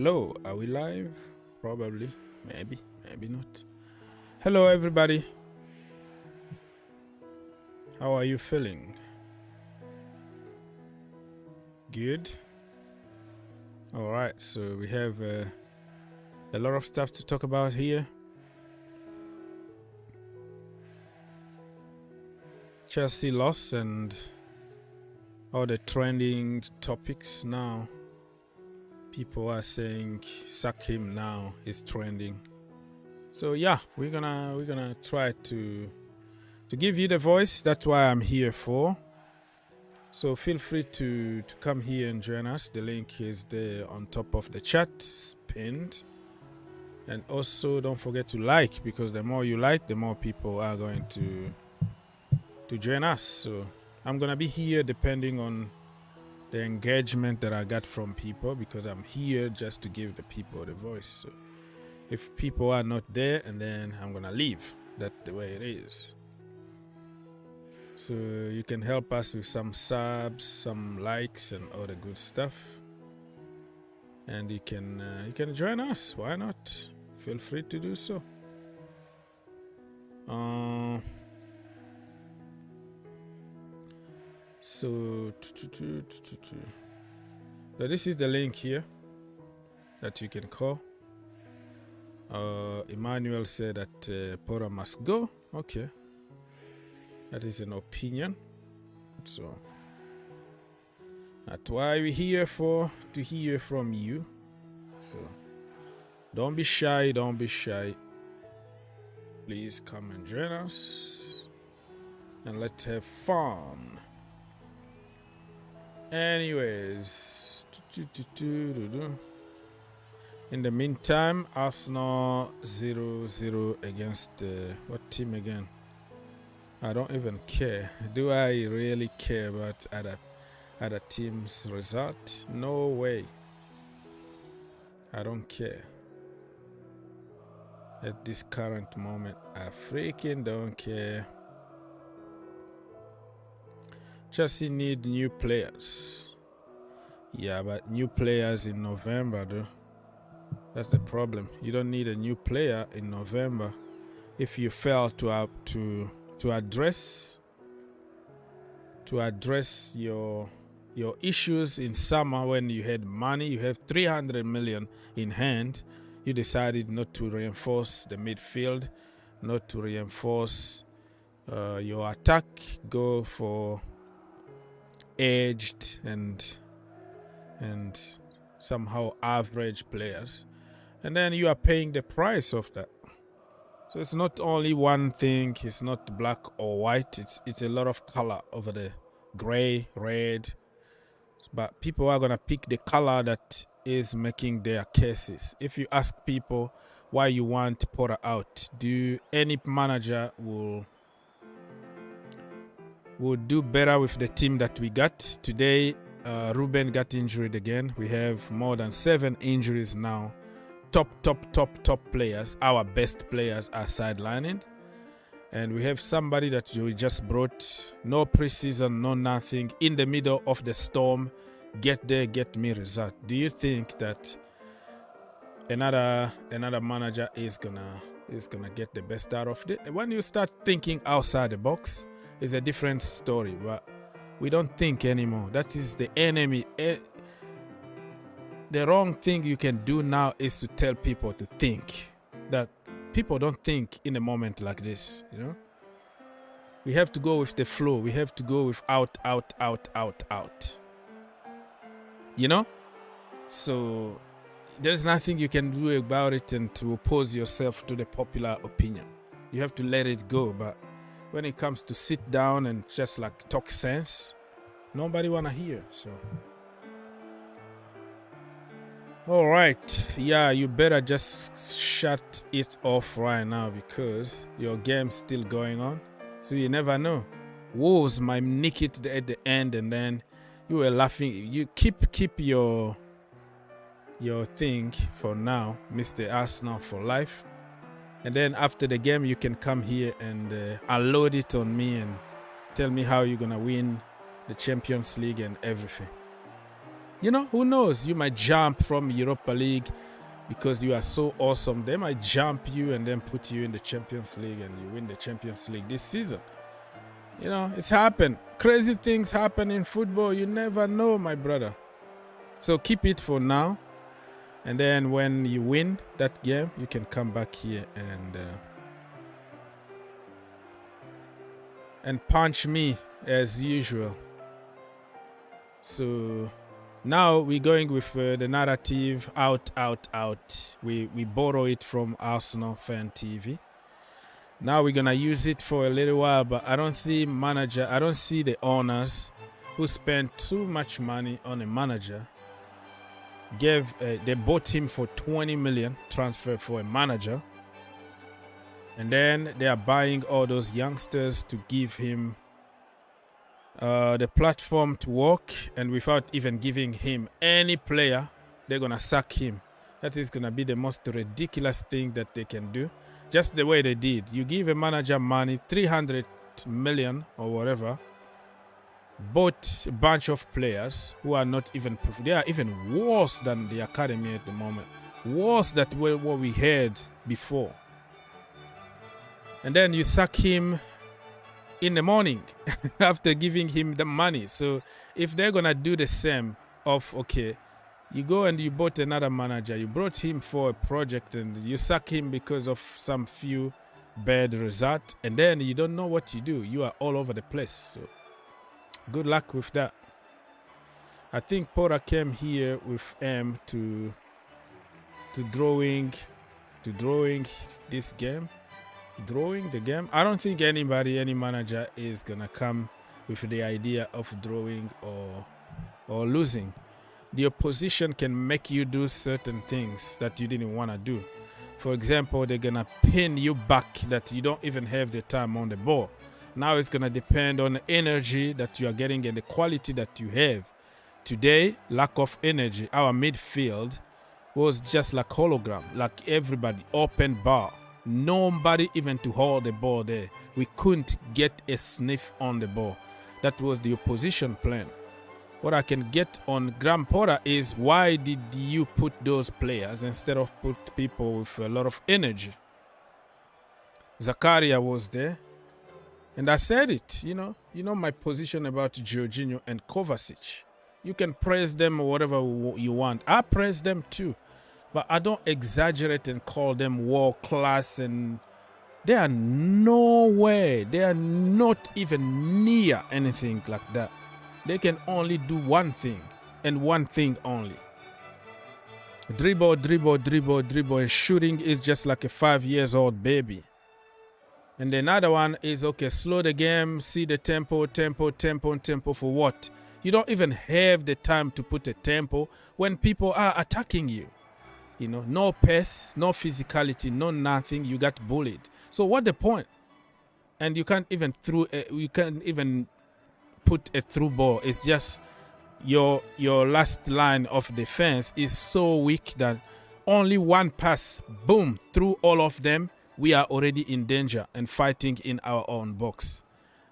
Hello, are we live? Probably, maybe not. Hello, everybody. How are you feeling? Good? All right, so we have a lot of stuff to talk about here. Chelsea lost and all the trending topics now. People are saying sack him now. It's trending. So yeah, we're gonna try to give you the voice. That's why I'm here for. So feel free to come here and join us. The link is there on top of the chat, pinned. And also don't forget to like, because the more you like, the more people are going to join us. So I'm gonna be here depending on the engagement that I got from people, because I'm here just to give the people the voice. So if people are not there, and then I'm gonna leave. That's the way it is. So you can help us with some subs, some likes, and all the good stuff. And you can join us. Why not? Feel free to do so. So this is the link here that you can call. Emmanuel said that Pora must go. Okay, that is an opinion. So that's why we're here for, to hear from you. So don't be shy. Please come and join us, and let's have fun. Anyways, in the meantime, Arsenal 0-0 against what team again? I don't even care. Do I really care about other teams' result? No way. I don't care. At this current moment, I freaking don't care. Chelsea need new players. Yeah, but new players in November, though. That's the problem. You don't need a new player in November if you fail to address your issues in summer when you had money. You have 300 million in hand. You decided not to reinforce the midfield, not to reinforce your attack. Go for aged and somehow average players, and then you are paying the price of that. So it's not only one thing. It's not black or white. It's a lot of color over the gray, red. But people are gonna pick the color that is making their cases. If you ask people why you want Porter out, any manager will do better with the team that we got today. Ruben got injured again. We have more than 7 injuries now. Top players, our best players, are sidelining. And we have somebody that we just brought, no preseason, no nothing, in the middle of the storm. Get there, get me result. Do you think that another manager is gonna get the best out of it? When you start thinking outside the box, it's a different story. But we don't think anymore. That is the enemy. The wrong thing you can do now is to tell people to think. That people don't think in a moment like this, you know. We have to go with the flow. We have to go with out. You know? So there's nothing you can do about it and to oppose yourself to the popular opinion. You have to let it go. But when it comes to sit down and just like talk sense, nobody wanna hear. So all right, yeah, you better just shut it off right now, because your game's still going on. So you never know. Wolves might nick it at the end, and then you were laughing. You keep your thing for now, Mr. Arsenal for life. And then after the game, you can come here and unload it on me and tell me how you're going to win the Champions League and everything. You know, who knows? You might jump from Europa League because you are so awesome. They might jump you and then put you in the Champions League and you win the Champions League this season. You know, it's happened. Crazy things happen in football. You never know, my brother. So keep it for now. And then when you win that game, you can come back here and punch me as usual. So now we're going with the narrative out. We borrow it from Arsenal Fan TV. Now we're gonna use it for a little while, but I don't see the owners who spent too much money on a manager. They bought him for 20 million transfer for a manager, and then they are buying all those youngsters to give him the platform to work, and without even giving him any player, they're gonna sack him. That is gonna be the most ridiculous thing that they can do. Just the way they did. You give a manager money, 300 million or whatever, bought a bunch of players who are not even, they are even worse than the academy at the moment. Worse than what we had before. And then you sack him in the morning after giving him the money. So if they're going to do the same okay, you go and you bought another manager, you brought him for a project and you sack him because of some few bad results, and then you don't know what you do. You are all over the place. So good luck with that. I think Porter came here with M to drawing this game. Drawing the game. I don't think any manager is gonna come with the idea of drawing or losing. The opposition can make you do certain things that you didn't want to do. For example, they're gonna pin you back that you don't even have the time on the ball. Now it's gonna depend on the energy that you are getting and the quality that you have. Today, lack of energy. Our midfield was just like hologram, like everybody, open bar. Nobody even to hold the ball there. We couldn't get a sniff on the ball. That was the opposition plan. What I can get on Graham Potter is, why did you put those players instead of put people with a lot of energy? Zakaria was there. And I said it, you know my position about Jorginho and Kovacic. You can praise them or whatever you want. I praise them too. But I don't exaggerate and call them world class, and they are nowhere. They are not even near anything like that. They can only do one thing, and one thing only. Dribble, and shooting is just like a 5-year-old baby. And another one is, okay, slow the game, see the tempo for what? You don't even have the time to put a tempo when people are attacking you. No pace, no physicality, no nothing. You got bullied. So what the point? And you can't even put a through ball. It's just your last line of defense is so weak that only one pass, boom, through all of them, we are already in danger and fighting in our own box.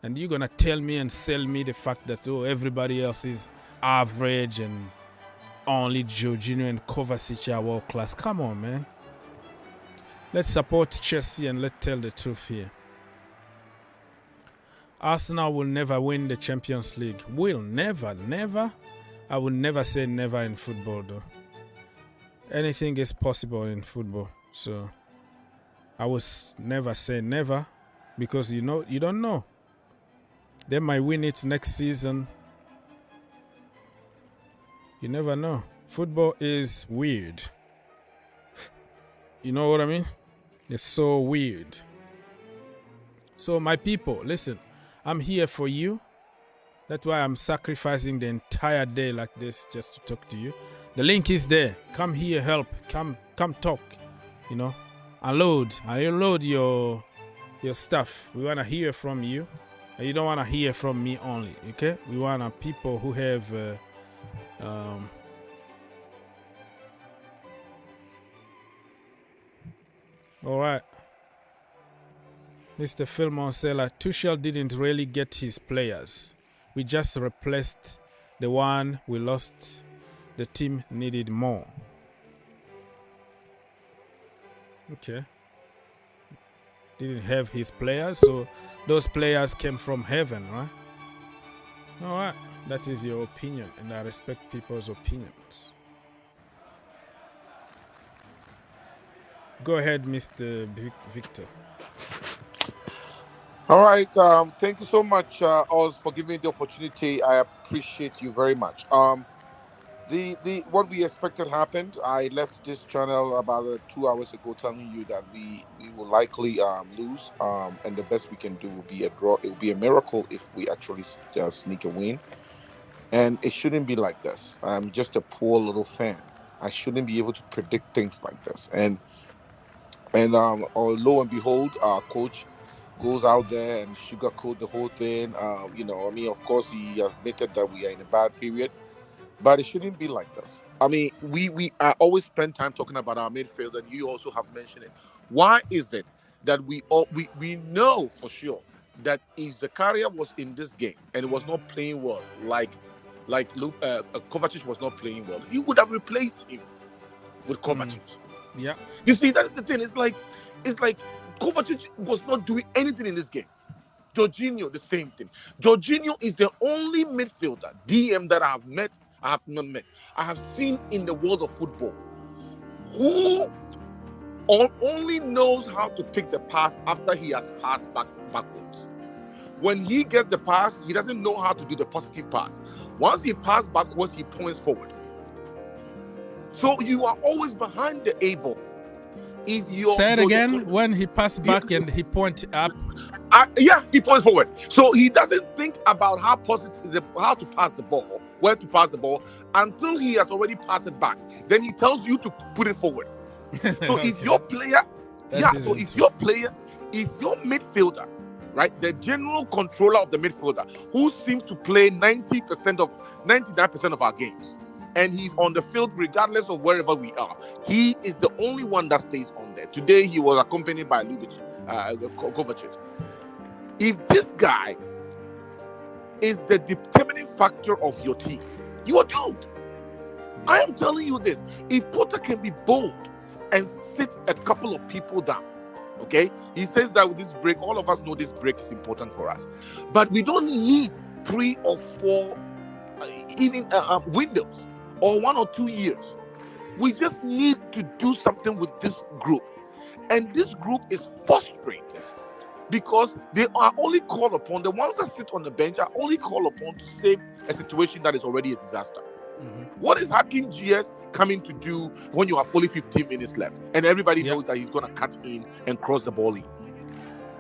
And you're gonna tell me and sell me the fact that everybody else is average and only Jorginho and Kovacic are world class. Come on, man. Let's support Chelsea and let's tell the truth here. Arsenal will never win the Champions League. Will never. I will never say never in football, though. Anything is possible in football. So I will never say never, because you don't know. They might win it next season. You never know. Football is weird. You know what I mean? It's so weird. So my people, listen. I'm here for you. That's why I'm sacrificing the entire day like this just to talk to you. The link is there. Come here, help. Come talk. Unload your stuff. We want to hear from you. You don't want to hear from me only, okay? We want people who have all right. Mr. Philmon Seller, Tuchel didn't really get his players. We just replaced the one we lost the team needed more. Okay. Didn't have his players, so those players came from heaven, right? All right. That is your opinion, and I respect people's opinions. Go ahead, Mr. Victor. All right. Thank you so much, Oz, for giving me the opportunity. I appreciate you very much. The what we expected happened. I left this channel about 2 hours ago, telling you that we will likely lose. And the best we can do will be a draw. It will be a miracle if we actually sneak a win. And it shouldn't be like this. I'm just a poor little fan. I shouldn't be able to predict things like this. And lo and behold, our coach goes out there and sugarcoat the whole thing. Of course, he admitted that we are in a bad period, but it shouldn't be like this. I mean, we always spend time talking about our midfield, and you also have mentioned it. Why is it that we know for sure that if Zakaria was in this game and it was not playing well, like Kovacic was not playing well, you would have replaced him with Kovacic. Yeah. You see, that's the thing. It's like Kovacic was not doing anything in this game. Jorginho, the same thing. Jorginho is the only midfielder, DM, that I have seen in the world of football who only knows how to pick the pass after he has passed backwards. When he gets the pass, he doesn't know how to do the positive pass. Once he passes backwards, he points forward. So you are always behind the A ball. Say it again. When he passes back and he points up. He points forward. So he doesn't think about how to pass the ball, where to pass the ball, until he has already passed it back. Then he tells you to put it forward. So Okay. if your player, if your player is your midfielder, right, the general controller of the midfielder, who seems to play 99% of our games, and he's on the field regardless of wherever we are, he is the only one that stays on there. Today he was accompanied by Kovacic. If this guy is the determining factor of your team, you are doomed. I am telling you this. If Potter can be bold and sit a couple of people down, okay? He says that with this break, all of us know this break is important for us. But we don't need 3 or 4 windows or 1 or 2 years. We just need to do something with this group. And this group is frustrated because they are only called upon, the ones that sit on the bench are only called upon to save a situation that is already a disaster. Mm-hmm. What is Hakim GS coming to do when you have only 15 minutes left and everybody knows that he's going to cut in and cross the ball in?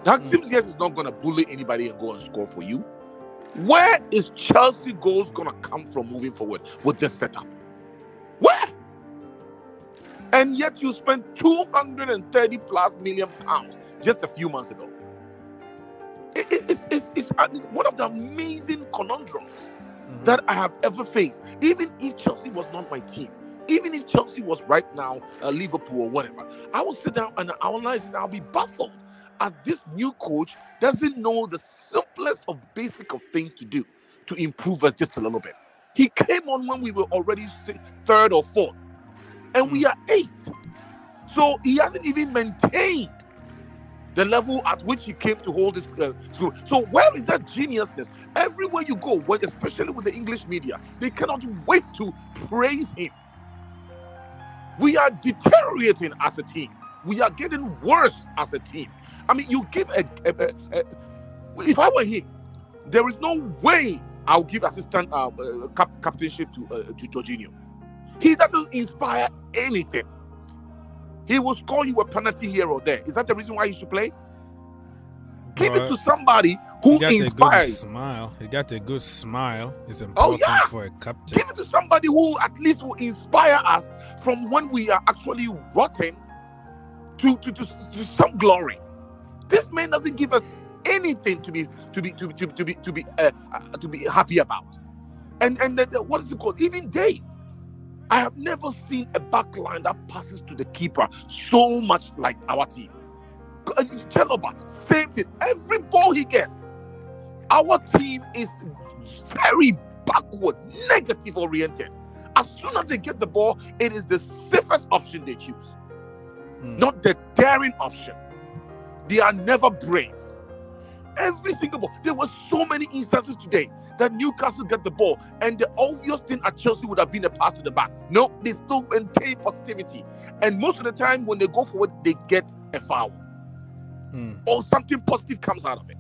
Hakim GS is not going to bully anybody and go and score for you. Where is Chelsea goals going to come from moving forward with this setup? Where? And yet you spent 230 plus million pounds just a few months ago. It's one of the amazing conundrums that I have ever faced. Even if Chelsea was not my team, even if Chelsea was right now Liverpool or whatever, I will sit down and analyze it and I'll be baffled as this new coach doesn't know the simplest of basic of things to do to improve us just a little bit. He came on when we were already 3rd or 4th, and we are 8th. So he hasn't even maintained the level at which he came to hold this school. So where is that geniusness? Everywhere you go, especially with the English media, they cannot wait to praise him. We are deteriorating as a team. We are getting worse as a team. I mean, you give if I were him, there is no way I'll give assistant captainship to Jorginho. He doesn't inspire anything. He will score you a penalty here or there. Is that the reason why he should play? Give it to somebody who inspires. He got a good smile. It's important for a captain. Give it to somebody who at least will inspire us from when we are actually rotten to some glory. This man doesn't give us anything to be happy about. And what is it called? Even Dave. I have never seen a back line that passes to the keeper so much like our team. Chalobah, same thing. Every ball he gets, our team is very backward, negative oriented. As soon as they get the ball, it is the safest option they choose, not the daring option. They are never brave. Every single ball. There were so many instances today that Newcastle get the ball, and the obvious thing at Chelsea would have been a pass to the back. No, they still maintain positivity. And most of the time, when they go forward, they get a foul. Or something positive comes out of it.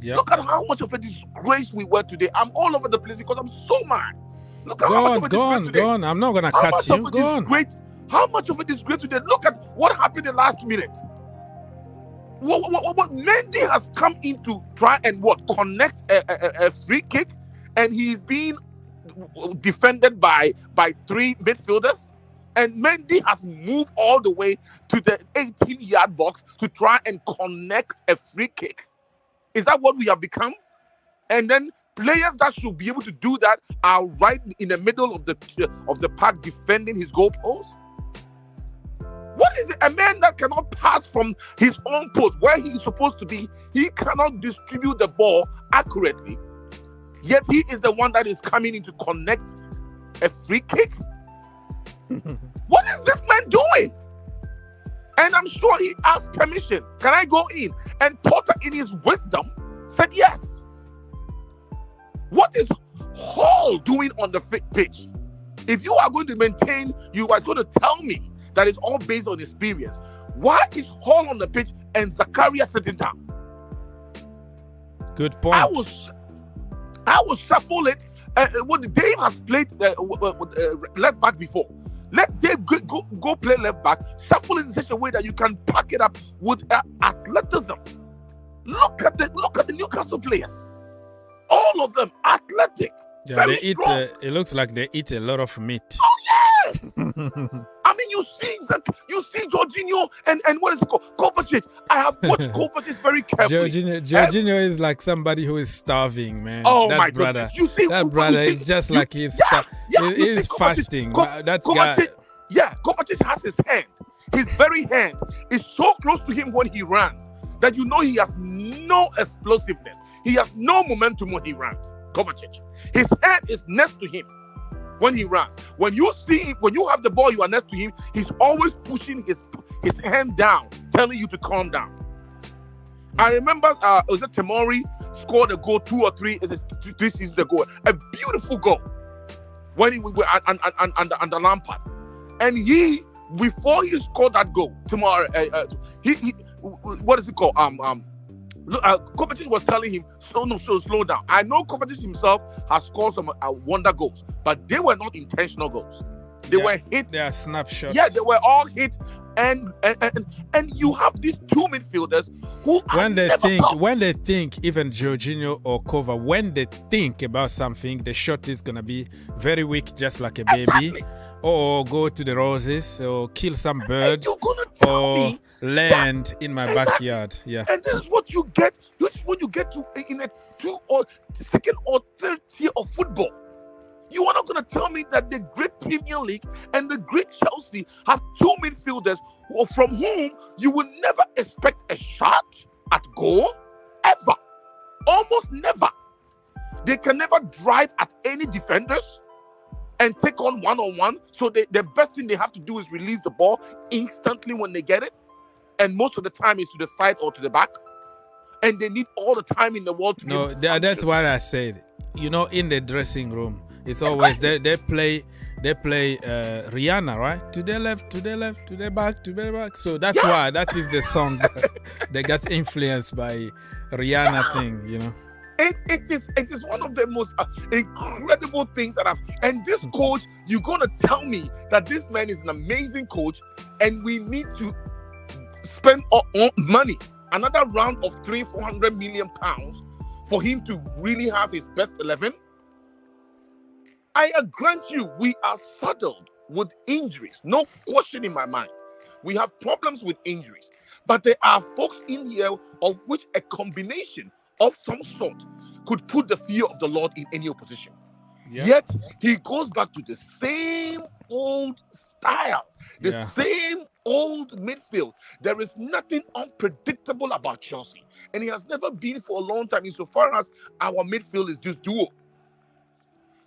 Yep. Look at how much of a disgrace we were today. I'm all over the place because I'm so mad. Look at how much of a disgrace today. Go on. I'm not going to cut you. Go on. How much of a disgrace today? Look at what happened in the last minute. What Mendy has come in to try and connect a free kick, and he's being defended by 3 midfielders, and Mendy has moved all the way to the 18-yard box to try and connect a free kick. Is that what we have become? And then players that should be able to do that are right in the middle of the park defending his goalpost. What is it? A man that cannot pass from his own post where he is supposed to be, he cannot distribute the ball accurately, yet he is the one that is coming in to connect a free kick. What is this man doing? And I'm sure he asked permission. Can I go in? And Potter, in his wisdom, said yes. What is Hall doing on the pitch? If you are going to maintain, you are going to tell me that is all based on experience. Why is Hall on the pitch and Zakaria sitting down? Good point. I will shuffle it. What Dave has played left back before. Let Dave go play left back. Shuffle it in such a way that you can pack it up with athleticism. Look at the Newcastle players. All of them athletic. Yeah, they eat. It looks like they eat a lot of meat. Oh yes. I mean, you see Jorginho and what is it called? Kovacic. I have watched Kovacic very carefully. Jorginho is like somebody who is starving, man. Oh that my brother, goodness! You see, that brother is just like he's fasting. That guy. Yeah, Kovacic has his hand. His very hand is so close to him when he runs that you know he has no explosiveness. He has no momentum when he runs. Kovacic. His hand is next to him when he runs. When you see him, when you have the ball, you are next to him. He's always pushing his hand down, telling you to calm down. I remember, was it Tamori scored a goal 2 or 3 seasons ago, a beautiful goal when he was under Lampard, and he before he scored that goal, tomorrow, he what is it called? Kovacic was telling him, slow down. I know Kovacic himself has scored some wonder goals, but they were not intentional goals. They were hit. They are snapshots. Yeah, they were all hit. And you have these 2 midfielders who when they think, even Jorginho or Kova, when they think about something, the shot is gonna be very weak, just like a baby. Exactly. Or go to the roses, or kill some birds, you're gonna tell me land in my backyard. Yeah. And this is what you get. This is what you get to in a 2 or 2nd or 3rd tier of football. You are not going to tell me that the great Premier League and the great Chelsea have 2 midfielders from whom you will never expect a shot at goal, ever. Almost never. They can never drive at any defenders and take on one-on-one. So the best thing they have to do is release the ball instantly when they get it. And most of the time it's to the side or to the back. And they need all the time in the world to No, that's what I said. You know, in the dressing room, it's always they play Rihanna, right? To the left, to the left, to the back, to the back. So that's why that is the song they got influenced by Rihanna thing, you know. It is one of the most incredible things that and this coach, you're gonna tell me that this man is an amazing coach, and we need to spend money, another round of 300-400 million pounds for him to really have his best 11. I grant you, we are saddled with injuries. No question in my mind. We have problems with injuries. But there are folks in here of which a combination of some sort could put the fear of the Lord in any opposition. Yeah. Yet, he goes back to the same old style, the same old midfield. There is nothing unpredictable about Chelsea. And it has never been for a long time insofar as our midfield is this duo.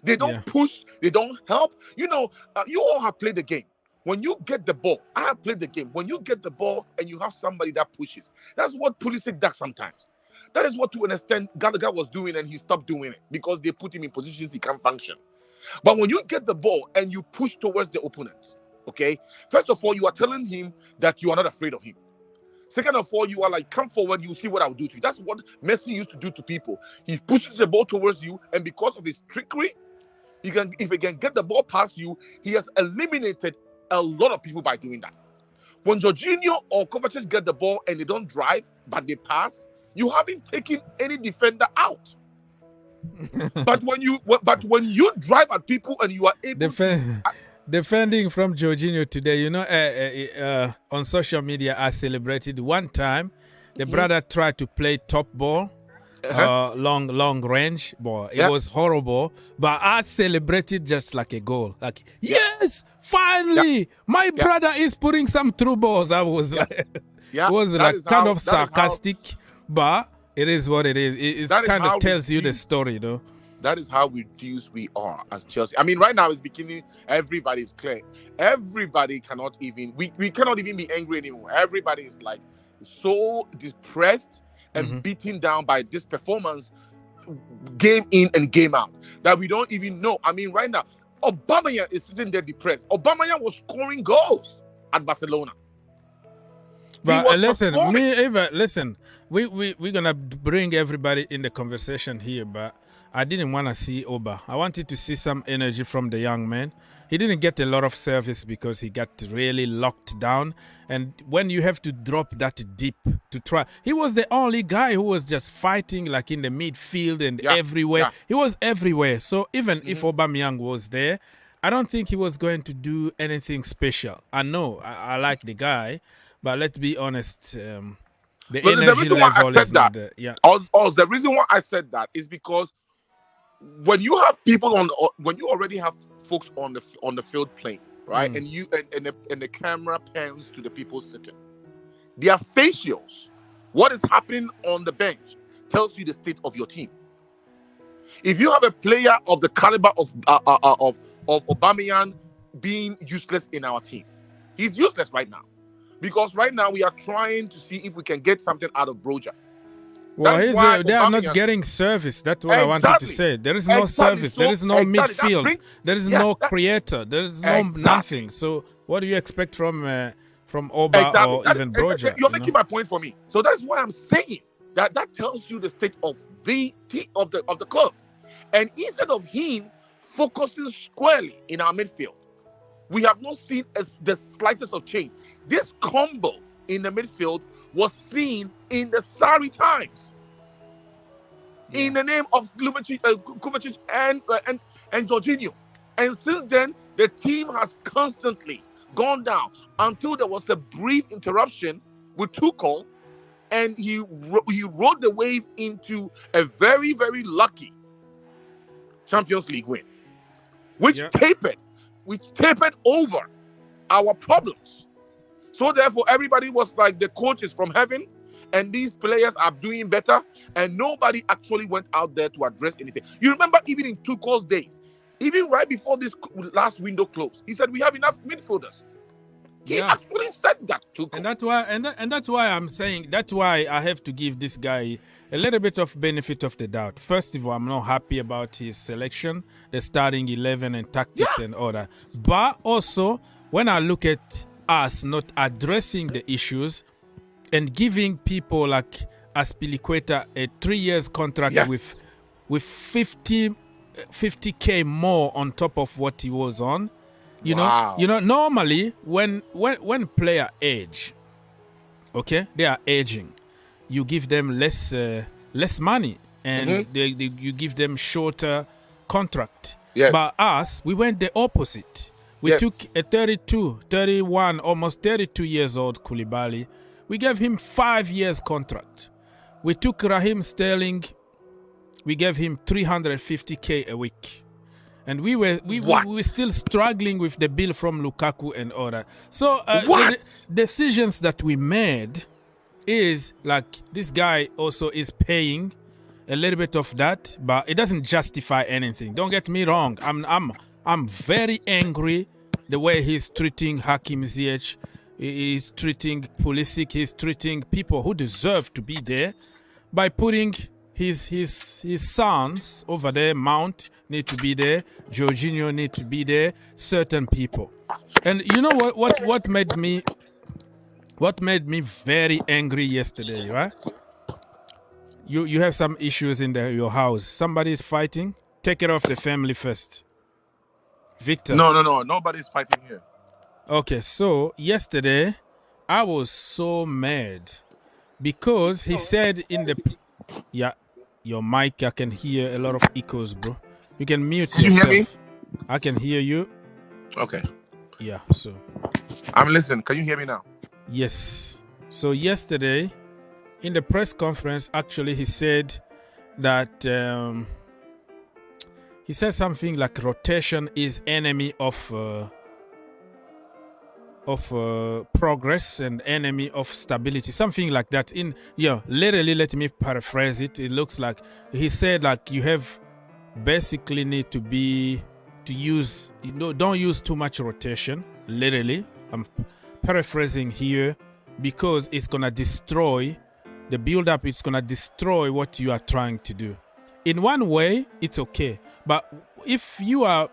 They don't push. They don't help. You know, you all have played the game. When you get the ball, I have played the game. When you get the ball and you have somebody that pushes, that's what Pulisic does sometimes. That is what, to an extent, Gallagher was doing, and he stopped doing it because they put him in positions he can't function. But when you get the ball and you push towards the opponent, okay, first of all, you are telling him that you are not afraid of him. Second of all, you are like, come forward, you see what I'll do to you. That's what Messi used to do to people. He pushes the ball towards you, and because of his trickery, if he can get the ball past you, he has eliminated a lot of people by doing that. When Jorginho or Kovacic get the ball and they don't drive, but they pass, you haven't taken any defender out. but when you drive at people and you are able defending from Jorginho today, you know, on social media, I celebrated one time. The brother tried to play top ball. Long range ball. It was horrible, but I celebrated just like a goal. Like, yes, finally, my brother is putting some through balls. I was like, kind of sarcastic, but it is what it is. It kind of tells you the story, though. That is how reduced we are as Chelsea. I mean, right now it's beginning. Everybody's clear. Everybody cannot even. We cannot even be angry anymore. Everybody is like so depressed and beaten down by this performance, game in and game out, that we don't even know. I mean, right now, Aubameyang is sitting there depressed. Aubameyang was scoring goals at Barcelona. But listen, we're gonna bring everybody in the conversation here, but I didn't want to see Oba. I wanted to see some energy from the young man. He didn't get a lot of service because he got really locked down. And when you have to drop that deep to try, he was the only guy who was just fighting like in the midfield and everywhere. Yeah. He was everywhere. So even if Aubameyang was there, I don't think he was going to do anything special. I know I like the guy, but let's be honest. The energy level is not there. Yeah. The reason why I said that is because when you have people when you already have folks on the field playing, right, and the camera pans to the people sitting, their facials, what is happening on the bench tells you the state of your team. If you have a player of the caliber of Aubameyang being useless in our team, he's useless right now, because right now we are trying to see if we can get something out of Broja. Well, they are not getting service. That's what I wanted to say. There is no service. There is no midfield. There is no creator. There is no nothing. So what do you expect from Oba or even Broja? You're making my point for me. So that's why I'm saying that tells you the state of the club. And instead of him focusing squarely in our midfield, we have not seen the slightest of change. This combo in the midfield was seen in the Sarri times, in the name of Kovacic and Jorginho. And since then, the team has constantly gone down until there was a brief interruption with Tuchel, and he rode the wave into a very, very lucky Champions League win, which tapered over our problems. So therefore, everybody was like, the coach is from heaven, and these players are doing better, and nobody actually went out there to address anything. You remember, even in Tuchel's days, even right before this last window closed, he said we have enough midfielders. He actually said that to Tuchel. And that's why I'm saying, that's why I have to give this guy a little bit of benefit of the doubt. First of all, I'm not happy about his selection, the starting 11 and tactics and all that. But also, when I look at us not addressing the issues and giving people like Aspilicueta a 3 years contract with 50K more on top of what he was on. You know, normally when player age, okay, they are aging, you give them less money, and you give them shorter contract. Yes. But us, we went the opposite. We took a 31, almost 32 years old Koulibaly. We gave him 5 years contract. We took Raheem Sterling. We gave him 350K a week. And we were still struggling with the bill from Lukaku and all that. So the decisions that we made is like, this guy also is paying a little bit of that, but it doesn't justify anything. Don't get me wrong. I'm very angry the way he's treating Hakim Ziyech. He's treating Pulisic. He's treating people who deserve to be there by putting his sons over there. Mount need to be there. Jorginho need to be there. Certain people. And you know what made me very angry yesterday, right? You have some issues in your house. Somebody is fighting. Take care of the family first. Victor. No. Nobody's fighting here. Okay, so yesterday I was so mad because he said in the your mic, I can hear a lot of echoes, bro. You can mute yourself. You hear me? I can hear you. Okay. Yeah, so I'm listening. Can you hear me now? yes. So yesterday in the press conference, actually he said that he said something like rotation is enemy of progress and enemy of stability, something like that. Literally, let me paraphrase it. It looks like he said like you have basically need to use, don't use too much rotation. Literally, I'm paraphrasing here because it's gonna destroy the build-up. It's gonna destroy what you are trying to do. In one way, it's okay, but if you are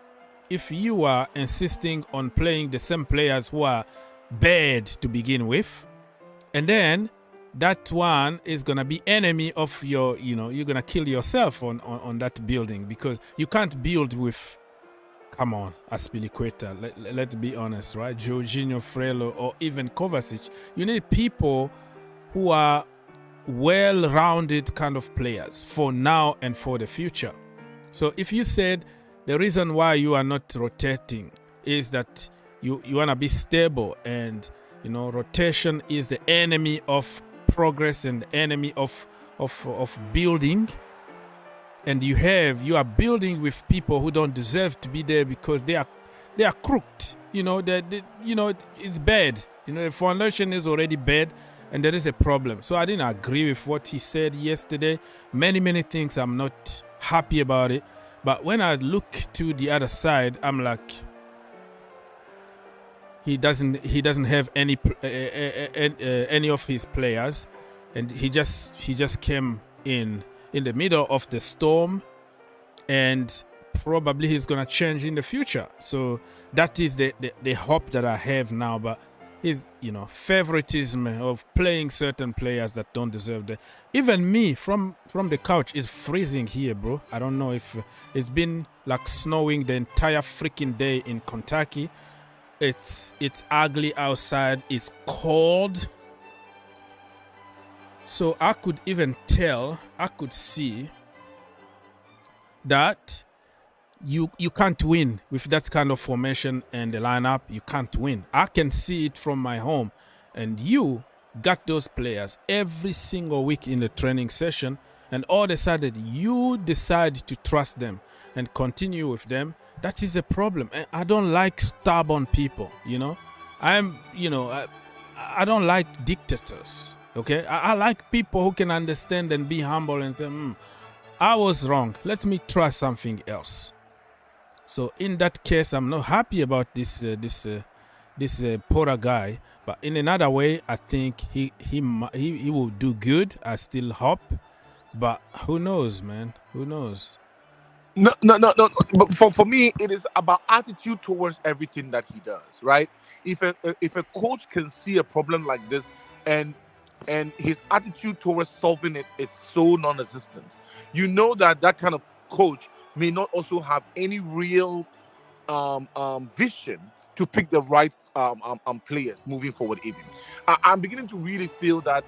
insisting on playing the same players who are bad to begin with, and then that one is going to be enemy of your, you're going to kill yourself on that building, because you can't build with, come on, Aspilicueta, let's be honest, right? Jorginho, Frelo, or even Kovacic. You need people who are well-rounded kind of players for now and for the future. So if you said the reason why you are not rotating is that you want to be stable, and rotation is the enemy of progress and the enemy of building, and you are building with people who don't deserve to be there because they are crooked. It's bad. The foundation is already bad, and there is a problem. So I didn't agree with what he said yesterday. Many things I'm not happy about it. But when I look to the other side, I'm like, he doesn't have any of his players, and he just came in the middle of the storm, and probably he's gonna change in the future. So that is the hope that I have now. But his favoritism of playing certain players that don't deserve that. Even me from the couch is freezing here, bro. I don't know if it's been like snowing the entire freaking day in Kentucky. It's ugly outside. It's cold. So I could see that you can't win with that kind of formation and the lineup. You can't win. I can see it from my home, and you got those players every single week in the training session, and all of a sudden you decide to trust them and continue with them. That is a problem. And I don't like stubborn people. I don't like dictators. Okay, I like people who can understand and be humble and say, I was wrong. Let me try something else. So in that case, I'm not happy about this Porter guy. But in another way, I think he will do good. I still hope. But who knows, man? Who knows? No. But for me, it is about attitude towards everything that he does, right? If a coach can see a problem like this, and his attitude towards solving it is so non-existent, that kind of coach may not also have any real vision to pick the right players moving forward. Even I'm beginning to really feel that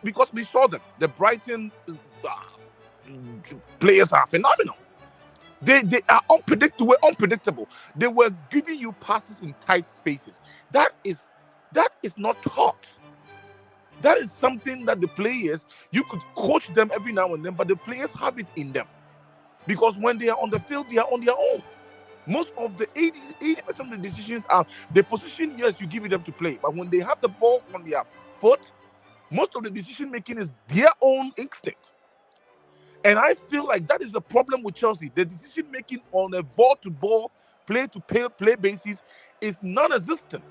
because we saw them, the Brighton players are phenomenal. They are unpredictable. They were giving you passes in tight spaces. That is not taught. That is something that the players, you could coach them every now and then, but the players have it in them. Because when they are on the field, they are on their own. Most of the 80% of the decisions are the position, yes, you give it them to play. But when they have the ball on their foot, most of the decision making is their own instinct. And I feel like that is the problem with Chelsea. The decision making on a ball-to-ball, play basis is non-existent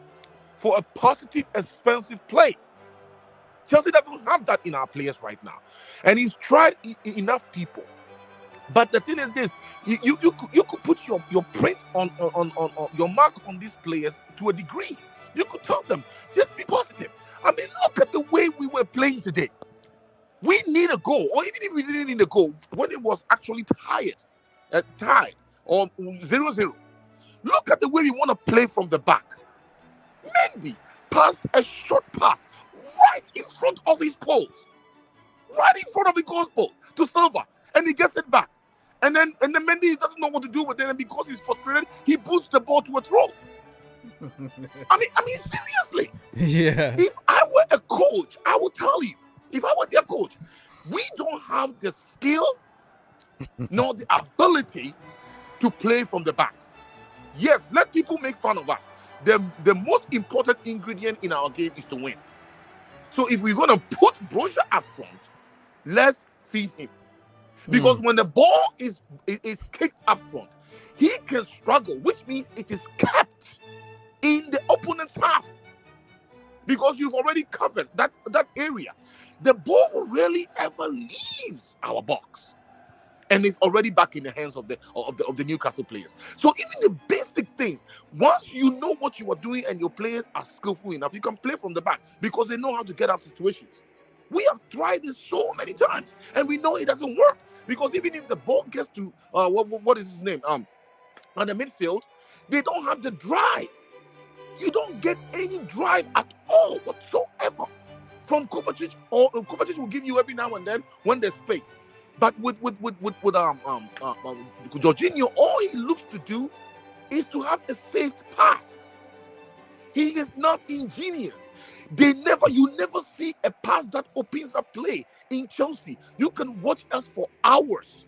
for a positive, expensive play. Chelsea doesn't have that in our players right now. And he's tried enough people. But the thing is this, you could put your print on your mark on these players to a degree. You could tell them, just be positive. I mean, look at the way we were playing today. We need a goal, or even if we didn't need a goal, when it was actually tied or 0-0. Look at the way we want to play from the back. Mendy passed a short pass right in front of his post, right in front of the goal post to Silva, and he gets it back. And then Mendy doesn't know what to do with it, and because he's frustrated, he boosts the ball to a throw. I mean, seriously. Yeah. If I were a coach, I would tell you, if I were their coach, we don't have the skill nor the ability to play from the back. Yes, let people make fun of us. The most important ingredient in our game is to win. So if we're going to put Broja up front, let's feed him. Because when the ball is kicked up front, he can struggle, which means it is kept in the opponent's half. Because you've already covered that area. The ball rarely ever leaves our box. And it's already back in the hands of the Newcastle players. So even the basic things, once you know what you are doing and your players are skillful enough, you can play from the back because they know how to get out of situations. We have tried this so many times, and we know it doesn't work. Because even if the ball gets to what is his name? On the midfield, they don't have the drive. You don't get any drive at all whatsoever from Kovacic. Or Kovacic will give you every now and then when there's space. But with Jorginho, all he looks to do is to have a safe pass. He is not ingenious. You never see a pass that opens up play in Chelsea. You can watch us for hours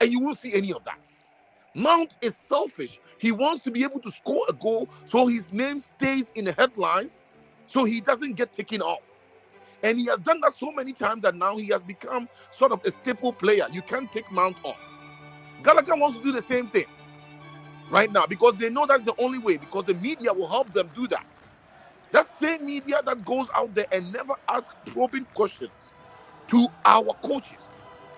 and you won't see any of that. Mount is selfish. He wants to be able to score a goal so his name stays in the headlines so he doesn't get taken off. And he has done that so many times that now he has become sort of a staple player. You can't take Mount off. Gallagher wants to do the same thing right now because they know that's the only way, because the media will help them do that. That same media that goes out there and never asks probing questions to our coaches.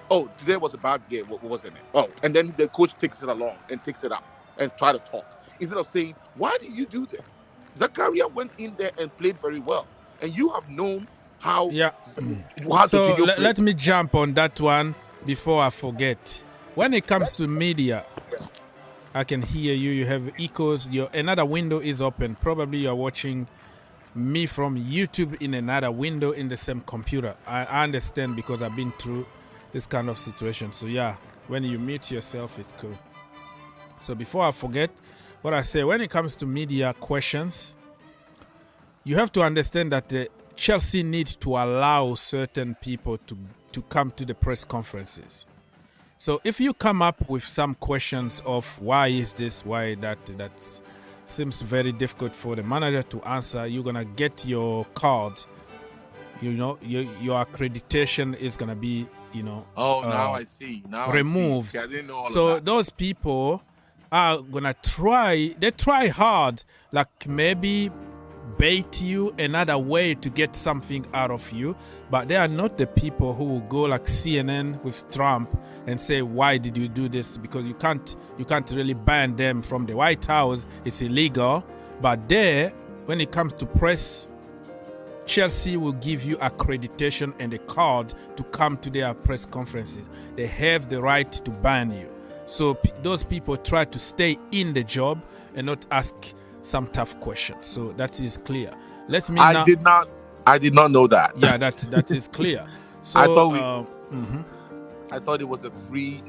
Oh, today was a bad game. What was it? Oh, and then the coach takes it along and takes it up and try to talk. Instead of saying, why do you do this? Zakaria went in there and played very well. And you have known how... Yeah. So let me jump on that one before I forget. When it comes to media, I can hear you. You have echoes. Another window is open. Probably you're watching me from YouTube in another window in the same computer. I understand because I've been through this kind of situation. So yeah, when you mute yourself, it's cool. So before I forget what I say, when it comes to media questions, you have to understand that Chelsea needs to allow certain people to come to the press conferences. So if you come up with some questions of why is this, why that seems very difficult for the manager to answer, you're going to get your card. You know, your accreditation is going to be, now I see. Now removed. I didn't know all so of that. Those people are going to try hard, like maybe bait you another way to get something out of you, but they are not the people who will go like CNN with Trump and say, why did you do this? Because you can't really ban them from the White House. It's illegal. But there, when it comes to press, Chelsea will give you accreditation and a card to come to their press conferences. They have the right to ban you. So those people try to stay in the job and not ask some tough questions. So that is clear. I did not know that. Yeah, that is clear. So I thought it was a free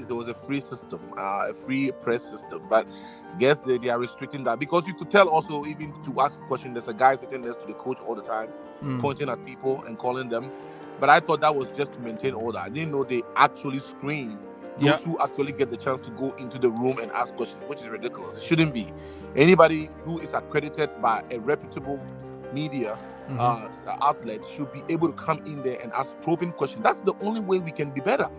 system, a free press system. But I guess they are restricting that because you could tell also, even to ask a question, there's a guy sitting next to the coach all the time, pointing at people and calling them. But I thought that was just to maintain order. I didn't know they actually screen those who actually get the chance to go into the room and ask questions, which is ridiculous. It shouldn't be. Anybody who is accredited by a reputable media outlet should be able to come in there and ask probing questions. That's the only way we can be better.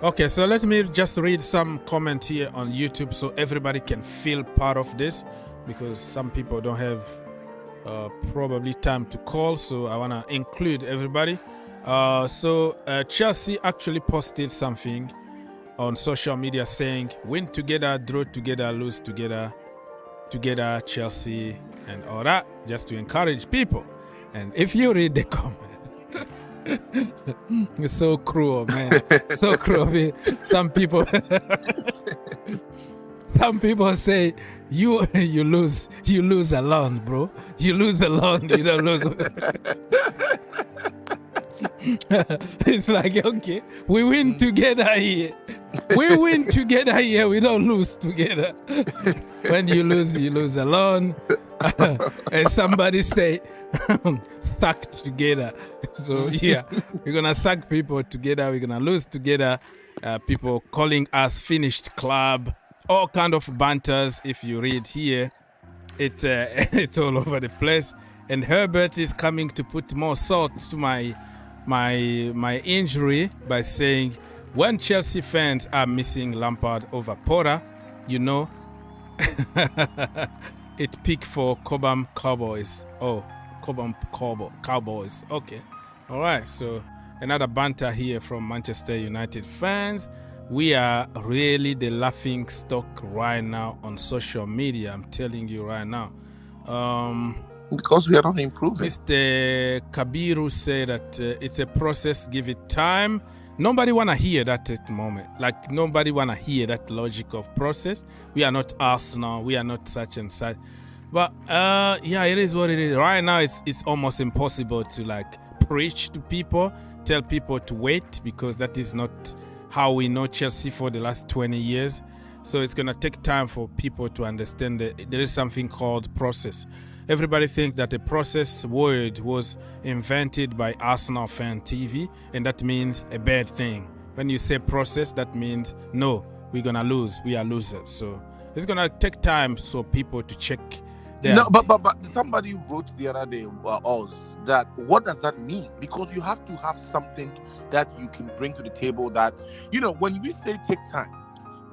Okay, so let me just read some comment here on YouTube so everybody can feel part of this, because some people don't have probably time to call, so I want to include everybody. So Chelsea actually posted something on social media saying, win together, draw together, lose together, Chelsea, and all that, just to encourage people. And if you read the comment, it's so cruel, man. So cruel. Some people say you lose alone, bro. You lose alone, you don't lose. It's like, okay, we win together here. We win together here. We don't lose together. When you lose alone. And somebody say, sucked together. So yeah, we're gonna suck people together. We're gonna lose together. People calling us finished club. All kind of banters. If you read here, it's all over the place. And Herbert is coming to put more salt to my injury by saying, when Chelsea fans are missing Lampard over Potter, you know, it peak for Cobham Cowboys. Oh, Cobham Cowboys. Okay. All right. So another banter here from Manchester United fans. We are really the laughing stock right now on social media. I'm telling you right now. Because we are not improving. Mr. Kabiru said that it's a process, give it time. Nobody want to hear that at the moment. Like, nobody want to hear that logic of process. We are not Arsenal. We are not such and such. But, yeah, it is what it is. Right now, it's almost impossible to, like, preach to people, tell people to wait, because that is not how we know Chelsea for the last 20 years. So it's going to take time for people to understand that there is something called process. Everybody thinks that the process word was invented by Arsenal fan TV, and that means a bad thing. When you say process, that means, no, we're going to lose. We are losers. So it's going to take time for people to check. No, but somebody wrote the other day, that what does that mean? Because you have to have something that you can bring to the table that, you know, when we say take time,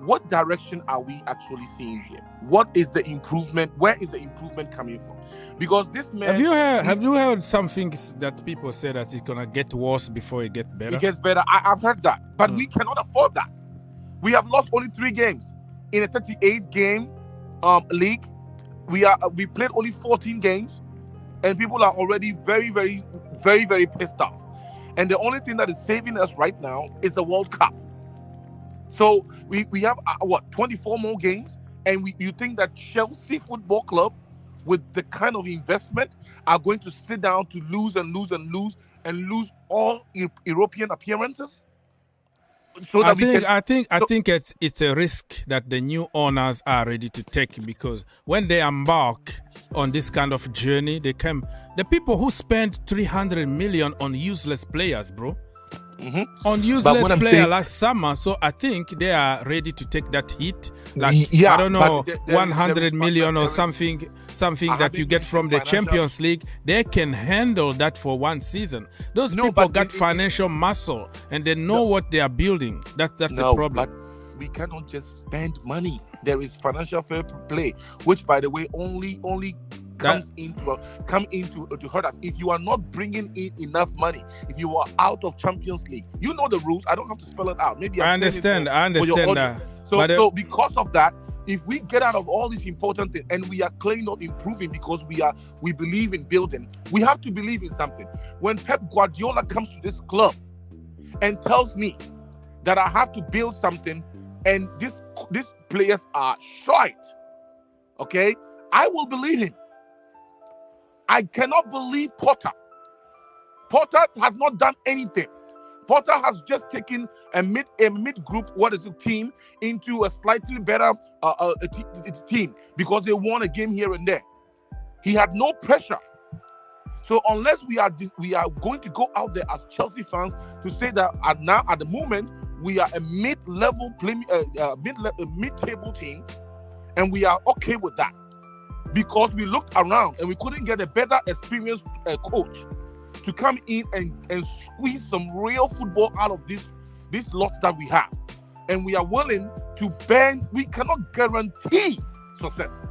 what direction are we actually seeing here? What is the improvement? Where is the improvement coming from? Because this man... Have you heard something that people say that it's going to get worse before it gets better? It gets better. I've heard that. But we cannot afford that. We have lost only 3 games. In a 38-game league, we played only 14 games. And people are already very, very, very, very pissed off. And the only thing that is saving us right now is the World Cup. So we have 24 more games, and you think that Chelsea Football Club, with the kind of investment, are going to sit down to lose all European appearances? So I think it's a risk that the new owners are ready to take, because when they embark on this kind of journey, the people who spend 300 million on useless players, bro. Mm-hmm. On useless player last summer, so I think they are ready to take that hit. Like, I don't know, 100 million or something that you get from the Champions League. They can handle that for one season. Those people got financial muscle, and they know what they are building. That's the problem. But we cannot just spend money. There is financial fair play, which, by the way, only comes into to hurt us. If you are not bringing in enough money, if you are out of Champions League, you know the rules. I don't have to spell it out. Maybe I understand that. So because of that, if we get out of all these important things and we are clearly not improving because we believe in building, we have to believe in something. When Pep Guardiola comes to this club and tells me that I have to build something and these players are short, okay, I will believe him. I cannot believe Potter. Potter has not done anything. Potter has just taken a mid-group team into a slightly better team because they won a game here and there. He had no pressure. So unless we are going to go out there as Chelsea fans to say that at the moment we are a mid-level mid-table team, and we are okay with that. Because we looked around and we couldn't get a better experienced coach to come in and squeeze some real football out of this this lot that we have, and we are willing to bend, we cannot guarantee success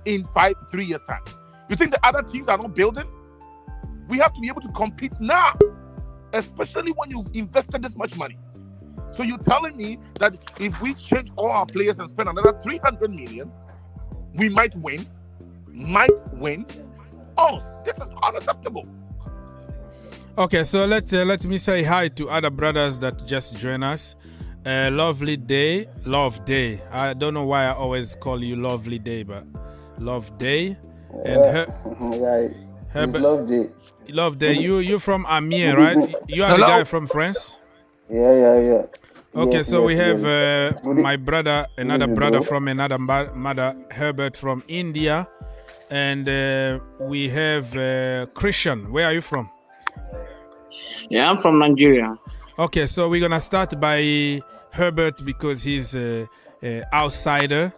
in 3 years' time. You think the other teams are not building? We have to be able to compete now, especially when you've invested this much money. So you're telling me that if we change all our players and spend another 300 million, we might win? Oh, this is unacceptable. Okay, so let me say hi to other brothers that just join us. Lovely day, love day. I don't know why I always call you lovely day, but love day. And love day. Love day. You from Amiens, right? You are the guy from France. Yeah. Okay, yes, so we have my brother, another brother from another mother, Herbert from India, and we have Christian. Where are you from? Yeah, I'm from Nigeria. Okay, so we're gonna start by Herbert because he's an outsider.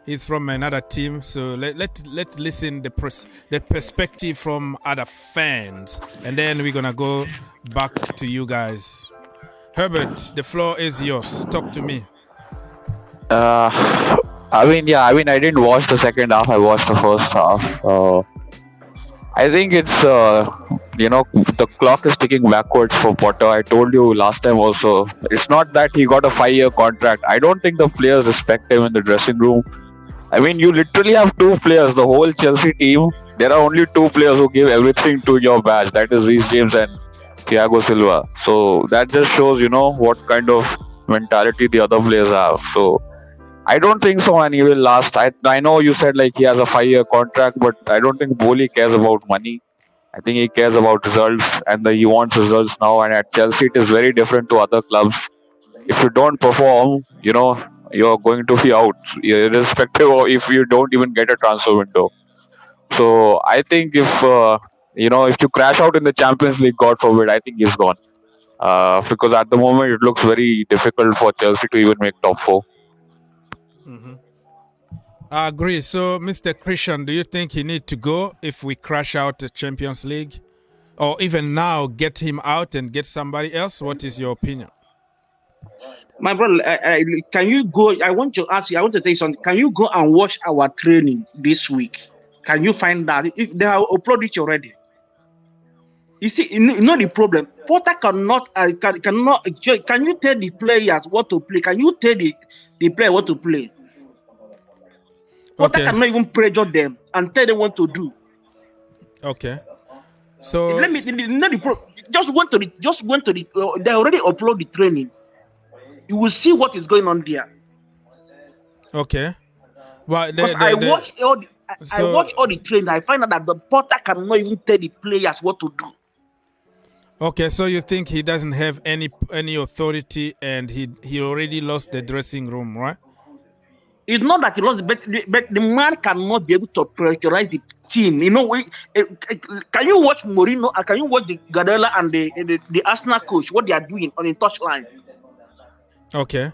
He's from another team, so let's listen the perspective from other fans, and then we're gonna go back to you guys. Herbert, the floor is yours. Talk to me. I didn't watch the second half. I watched the first half. I think it's the clock is ticking backwards for Potter. I told you last time also. It's not that he got a 5-year contract. I don't think the players respect him in the dressing room. I mean, you literally have two players. The whole Chelsea team. There are only two players who give everything to your badge. That is Reece James and Thiago Silva. So that just shows, what kind of mentality the other players have. So I don't think so, and he will last. I know you said like he has a 5-year contract, but I don't think Boli cares about money. I think he cares about results, and he wants results now. And at Chelsea, it is very different to other clubs. If you don't perform, you're going to be out, irrespective of if you don't even get a transfer window. So I think if you crash out in the Champions League, God forbid, I think he's gone. Because at the moment it looks very difficult for Chelsea to even make top 4. Mm-hmm. I agree. So, Mr. Christian, do you think he need to go if we crash out the Champions League? Or even now, get him out and get somebody else? What is your opinion? My brother, can you go? I want to ask you, I want to tell you something. Can you go and watch our training this week? Can you find that? If they have uploaded it already. You see, the problem. Potter cannot, can you tell the players what to play? Can you tell the player what to play? Potter cannot even pressure them and tell them what to do. Okay. So let me just went to the they already upload the training. You will see what is going on there. Okay. Well, I watch all the training. I find out that the Potter cannot even tell the players what to do. Okay, so you think he doesn't have any authority, and he already lost the dressing room, right? It's not that he lost, but the man cannot be able to pressurize the team. Can you watch Mourinho? Can you watch the Guardiola and the Arsenal coach, what they are doing on the touchline? Okay.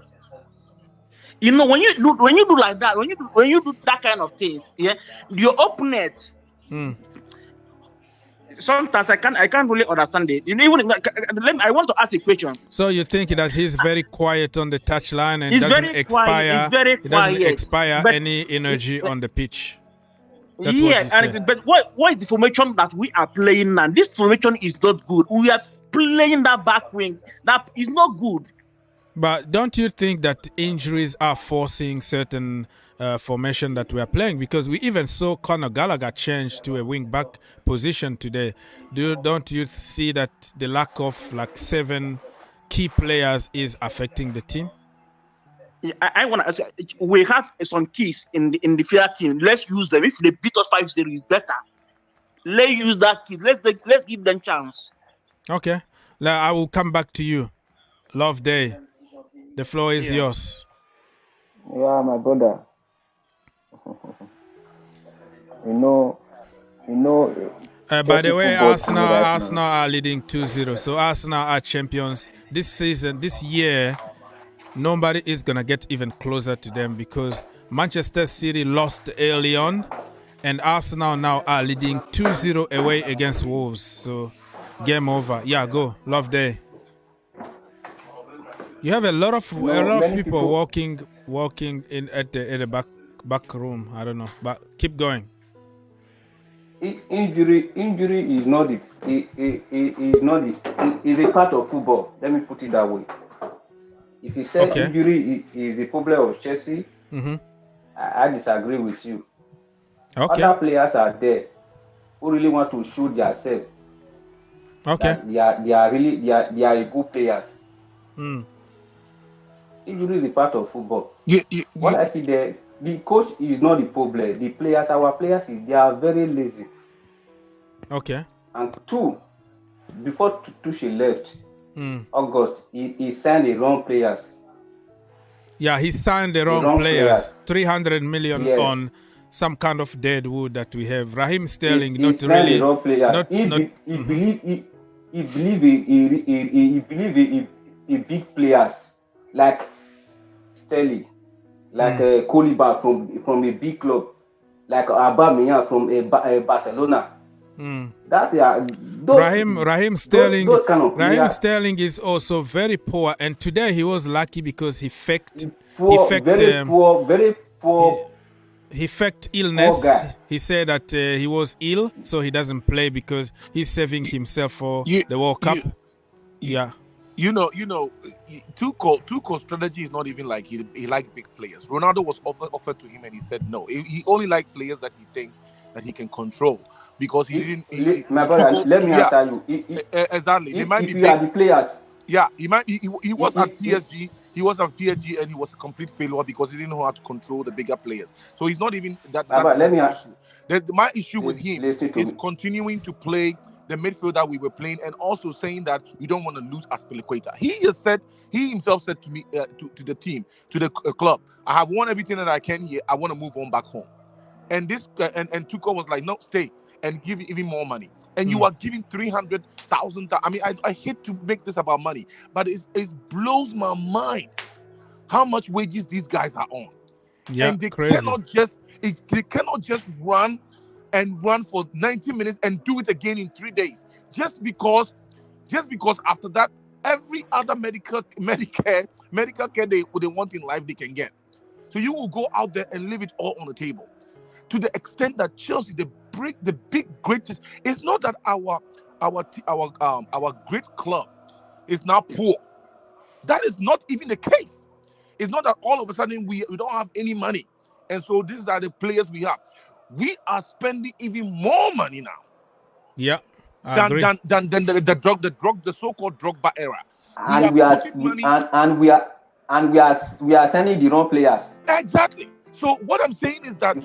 When you do like that, when you do that kind of things, yeah, your opponent. Sometimes I can't really understand it. I want to ask a question. So you think that he's very quiet on the touchline and he's doesn't very expire? Quiet. He's very he doesn't quiet. expire any energy on the pitch. That's but what is the formation that we are playing now? This formation is not good. We are playing that back wing. That is not good. But don't you think that injuries are forcing certain formation that we are playing? Because we even saw Conor Gallagher change to a wing-back position today. Don't you see that the lack of 7 key players is affecting the team? I want to ask you, we have some keys in the field team. Let's use them. If they beat us 5-0, it's better. Let's use that key. Let's give them chance. Okay. I will come back to you. Love Day. The floor is yours. Yeah, my brother. By the way, Arsenal are leading 2-0. So Arsenal are champions this season, this year. Nobody is gonna get even closer to them because Manchester City lost early on, and Arsenal now are leading 2-0 away against Wolves. So game over. Yeah, go. Love Day. You have a lot of many people walking in at the back room. I don't know, but keep going. Injury is not the is a part of football. Let me put it that way. If you say injury is the problem of Chelsea, I disagree with you. Okay. Other players are there who really want to show themselves. Okay. They are good players. Injury is a part of football. What I see there, the coach is not the problem. The players, our players, they are very lazy. Okay. And two, before Tuchel left, August, he signed the wrong players. Yeah, he signed the wrong players. 300 million on some kind of dead wood that we have. Raheem Sterling, he signed the wrong players. He believe in big players like Sterling, like Koulibaly from a big club, like Aubameyang from Barcelona. That Raheem Sterling. Those kind of Raheem players. Sterling is also very poor, and today he was lucky because he faked very poor. He faked illness. Poor guy. He said that he was ill, so he doesn't play because he's saving himself for the World Cup. You know, Tuchel's strategy is not even like he liked big players. Ronaldo was offered to him and he said no. He only liked players that he thinks that he can control because he didn't. My brother, let me answer you. Exactly. They might be you are the players. Yeah, he might. He was at PSG. He was at PSG and he was a complete failure because he didn't know how to control the bigger players. So he's not even that. My issue with him is continuing to play the midfield that we were playing, and also saying that we don't want to lose Aspilicueta. He himself said to me, to the team, to the club, I have won everything that I can here. I want to move on back home. And this and Tuchel was like, no, stay and give even more money. And you are giving 300,000. I mean, I hate to make this about money, but it blows my mind how much wages these guys are on. Yeah, and they crazy. cannot just run for 90 minutes and do it again in 3 days. Just because after that, every other medical care they want in life they can get. So you will go out there and leave it all on the table. To the extent that Chelsea, they break the big greatest. It's not that our great club is now poor. That is not even the case. It's not that all of a sudden we don't have any money, and so these are the players we have. We are spending even more money now. Yeah, than the so-called Drogba era. And we are sending the wrong players. Exactly. So what I'm saying is that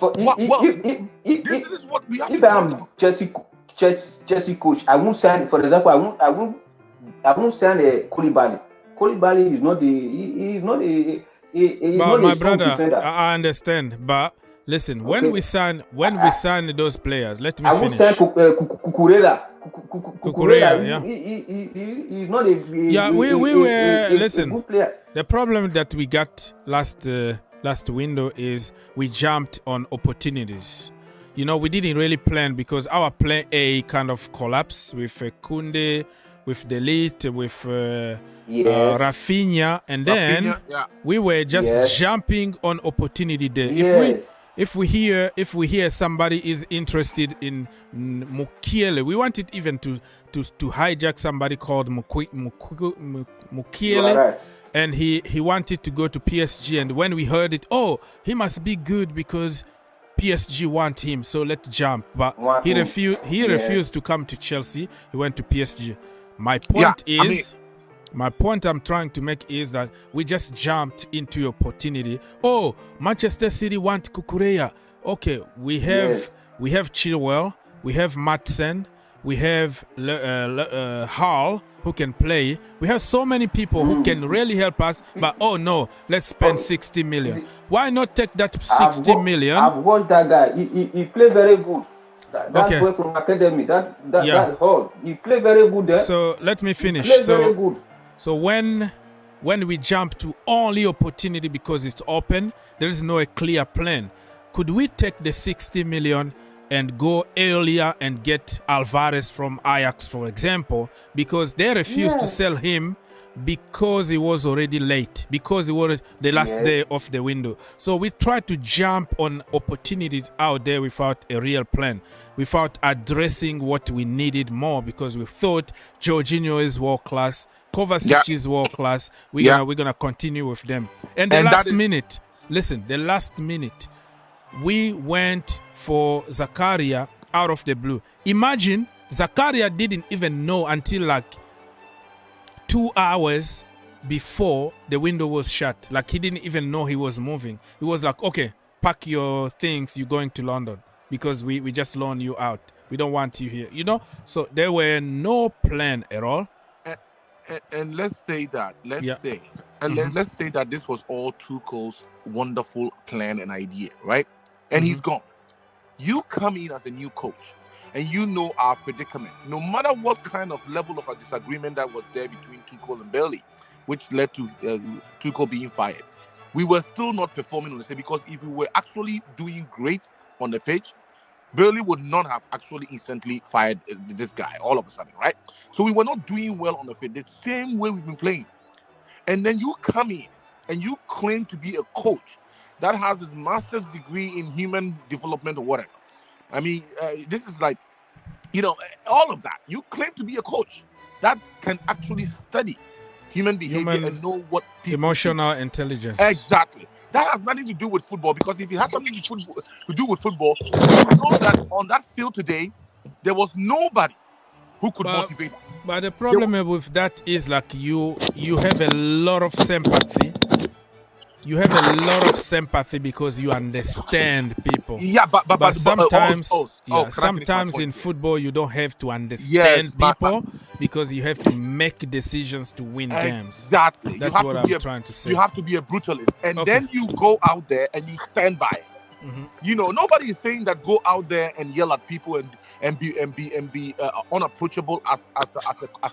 this is what we have. If I am Chelsea coach, I won't sign. For example, I won't sign a Koulibaly. Koulibaly is not But my brother, defender. I understand, but listen, when we sign those players, let me finish. I will sign Cucurella. Yeah. He's not a listen. good player. The problem that we got last window is we jumped on opportunities. You know, we didn't really plan because our plan A kind of collapsed with Koundé, with Delete, with Rafinha, and then we were just jumping on opportunity there. Yes. If we hear somebody is interested in Mukiele, we wanted even to hijack somebody called Mukiele, Right. and he wanted to go to PSG. And when we heard it, he must be good because PSG want him, so let's jump. But he refused to come to Chelsea. He went to PSG. My point I'm trying to make is that we just jumped into opportunity. Manchester City want Cucurella. Okay, we have Chilwell, we have Maatsen, we have Hall who can play. We have so many people who can really help us. But no, let's spend 60 million. Why not take that 60 million? I've watched that guy. He played very good. That boy from academy. That Hall. He played very good there. So let me finish. He played very good. So when we jump to only opportunity because it's open, there is no a clear plan. Could we take the 60 million and go earlier and get Alvarez from Ajax, for example, because they refused to sell him because it was already late, because it was the last day of the window. So we tried to jump on opportunities out there without a real plan, without addressing what we needed more, because we thought Jorginho is world class, Kovacic is world class. We're gonna continue with them. And the last minute, we went for Zakaria out of the blue. Imagine Zakaria didn't even know until like 2 hours before the window was shut. Like he didn't even know he was moving. He was like, okay, pack your things, you're going to London because we just loaned you out. We don't want you here, you know? So there were no plan at all. And let's say that, let's say that this was all Tuchel's wonderful plan and idea, right? And he's gone. You come in as a new coach, and you know our predicament. No matter what kind of level of a disagreement that was there between Tuchel and Bailey, which led to Tuchel being fired, we were still not performing on the same, because if we were actually doing great on the pitch, Bailey would not have actually instantly fired this guy all of a sudden, right? So we were not doing well on the field, the same way we've been playing. And then you come in and you claim to be a coach that has his master's degree in human development or whatever. I mean, this is like, you know, all of that. You claim to be a coach that can actually study human behavior and know what people emotional intelligence. Exactly. That has nothing to do with football, because if it has something to do with football, you know that on that field today, there was nobody who could motivate us. But the problem with that is like you have a lot of sympathy. You have a lot of sympathy because you understand people. Yeah, but sometimes, sometimes in football you don't have to understand people because you have to make decisions to win games. Exactly. That's what I'm trying to say. You have to be a brutalist, and then you go out there and you stand by it. You know, nobody is saying that go out there and yell at people and be unapproachable as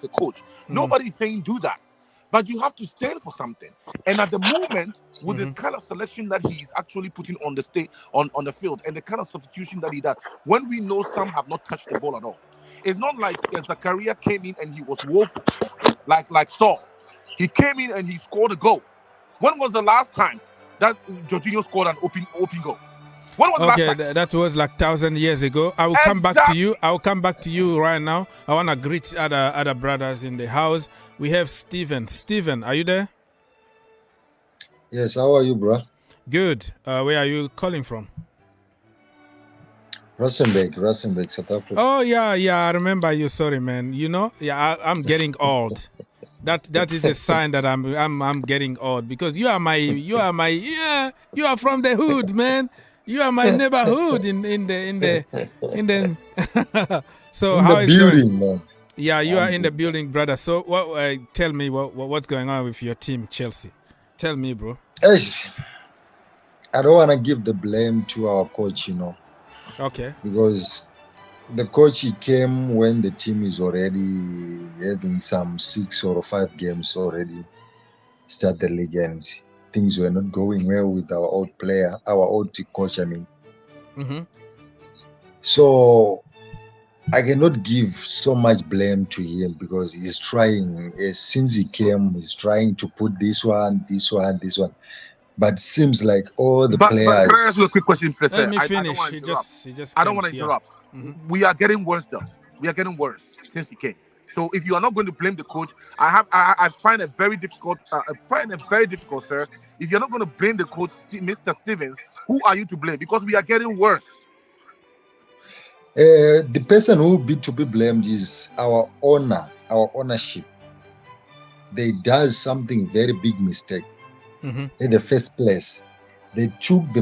a coach. Nobody is saying do that. But you have to stand for something. And at the moment, with this kind of selection that he's actually putting on the stage, on the field, and the kind of substitution that he does, when we know some have not touched the ball at all, it's not like Zakaria came in and he was woeful, like Saul. He came in and he scored a goal. When was the last time that Jorginho scored an open goal? When was the last time? That was like 1,000 years ago. I will come back to you. I will come back to you right now. I want to greet other brothers in the house. We have Steven. Steven, are you there? Yes, how are you, bro? Good. Where are you calling from? Rustenburg, South Africa. Oh, yeah, I remember you. Sorry, man. You know, I'm getting old. That is a sign that I'm getting old, because you are from the hood, man. You are my neighborhood in the so in how the is building, going? man. Yeah, you are in the building, brother. So tell me what's going on with your team, Chelsea. Tell me, bro. I don't want to give the blame to our coach, you know. Okay. Because the coach, he came when the team is already having some 6 or 5 games already start the league, and things were not going well with our old coach, I mean. So I cannot give so much blame to him, because he's trying, since he came, he's trying to put this one. But it seems like all the players... But can I ask you a quick question, please? Let me finish. I don't want to interrupt. We are getting worse, though. We are getting worse since he came. So if you are not going to blame the coach, I find it very difficult. Sir. If you're not going to blame the coach, Mr. Stevens, who are you to blame? Because we are getting worse. The person who be to be blamed is our ownership. They does something very big mistake. In the first place, they took the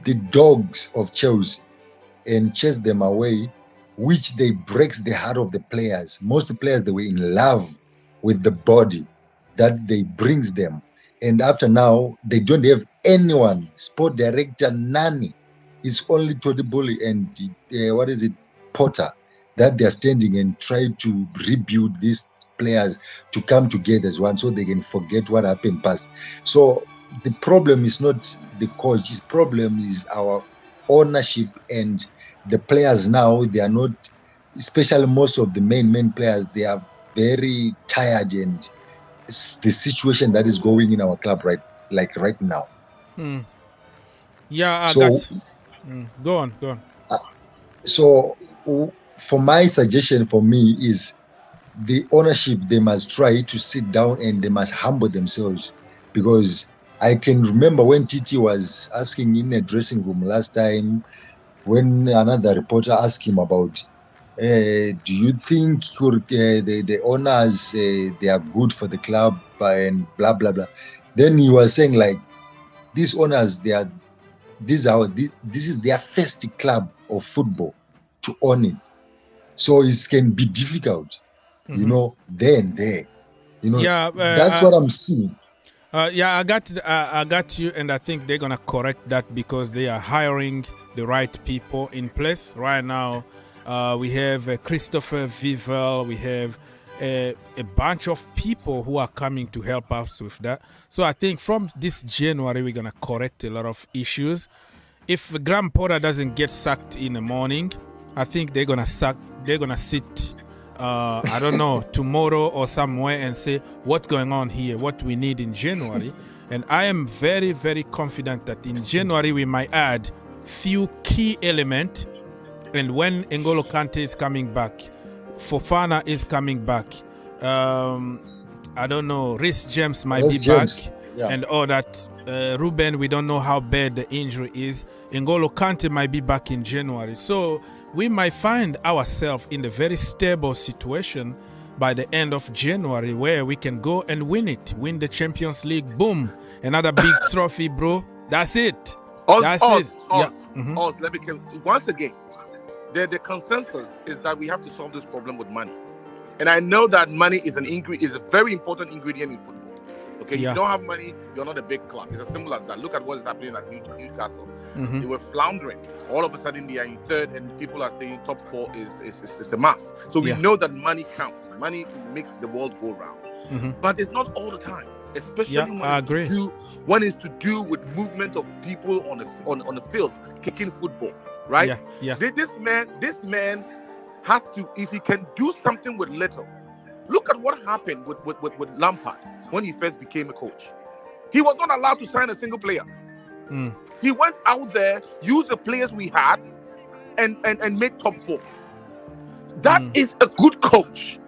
the dogs of Chelsea and chased them away, which they breaks the heart of the players. Most players, they were in love with the body that they brings them, and after now they don't have anyone, sport director, none. It's only Tony Bully and Potter, that they're standing and try to rebuild these players to come together as one, so they can forget what happened past. So the problem is not the coach, his problem is our ownership, and the players now, they are not especially most of the main players, they are very tired, and it's the situation that is going in our club right now. Yeah, So go on. So for my suggestion, for me, is the ownership, they must try to sit down and they must humble themselves, because I can remember when Titi was asking in a dressing room last time, when another reporter asked him about, do you think the owners, they are good for the club and blah blah blah. Then he was saying, like, these owners, this is their first club of football to own it, so it can be difficult, there. Yeah, that's what I'm seeing. Yeah, I got you, and I think they're gonna correct that because they are hiring the right people in place right now. We have Christopher Vivel. We have a bunch of people who are coming to help us with that. So I think from this January we're gonna correct a lot of issues. If Graham Potter doesn't get sacked in the morning, I think they're gonna sit. I don't know, tomorrow or somewhere and say what's going on here, what we need in January. And I am very, very confident that in January we might add few key elements. And when N'Golo Kante is coming back, Fofana is coming back, I don't know, Reece James might be back, and all that. Ruben, we don't know how bad the injury is. N'Golo Kante might be back in January. So we might find ourselves in a very stable situation by the end of January where we can go and win the Champions League. Boom. Another big trophy, bro. That's it. That's it. Let me once again, the consensus is that we have to solve this problem with money. And I know that money is is a very important ingredient in football. Okay, you don't have money, you're not a big club. It's as simple as that. Look at what is happening at Newcastle. They were floundering. All of a sudden, they are in third, and people are saying top four is a must. So we know that money counts. Money makes the world go round. But it's not all the time, especially when it's to do with movement of people on the field, kicking football, right? This man has to, if he can do something with little. Look at what happened with Lampard when he first became a coach. He was not allowed to sign a single player. He went out there, used the players we had, and made top four. That is a good coach.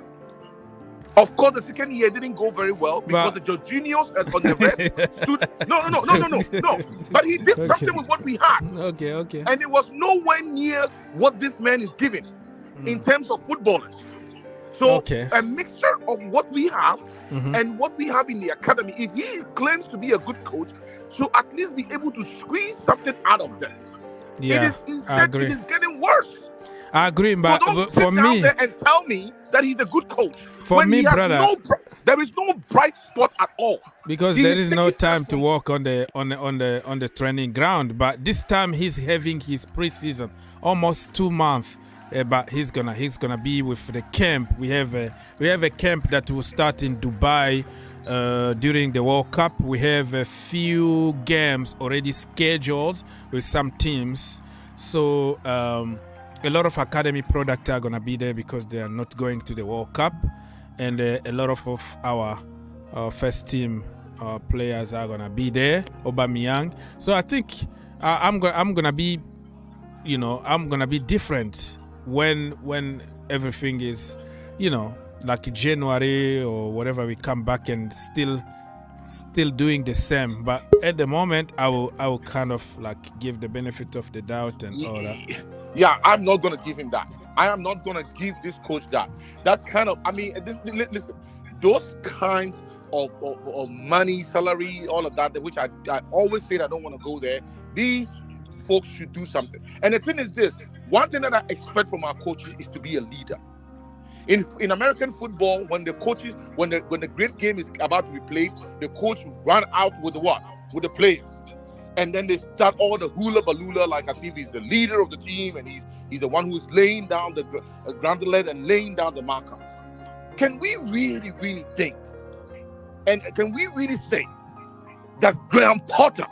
Of course, the second year didn't go very well because the Jorginhos and on the rest stood. No. But he did something with what we had. Okay. And it was nowhere near what this man is giving in terms of footballers. So a mixture of what we have and what we have in the academy. If he claims to be a good coach, so at least be able to squeeze something out of this. It is getting worse. I agree, but so don't for sit down me, there and tell me that he's a good coach. For me, brother, there is no bright spot at all. Because there is no time to walk on the training ground. But this time he's having his preseason, almost 2 months. But he's gonna be with the camp. We have a camp that will start in Dubai during the World Cup. We have a few games already scheduled with some teams. So a lot of academy product are gonna be there because they are not going to the World Cup, and a lot of our first team players are gonna be there. Aubameyang. So I think I'm gonna be, I'm gonna be different when everything is, like January or whatever, we come back and still doing the same. But at the moment, I will kind of like give the benefit of the doubt and all that. Yeah, I'm not gonna give him that. I am not gonna give this coach that. That kind of, listen, those kinds of money, salary, all of that, which I always say I don't want to go there. These folks should do something. And the thing is this: one thing that I expect from our coaches is to be a leader. In American football, when the great game is about to be played, the coach run out with the players, and then they start all the hula balula like as if he's the leader of the team and he's the one who's laying down the groundlet and laying down the marker. Can we really, really think, and can we really say that Graham Potter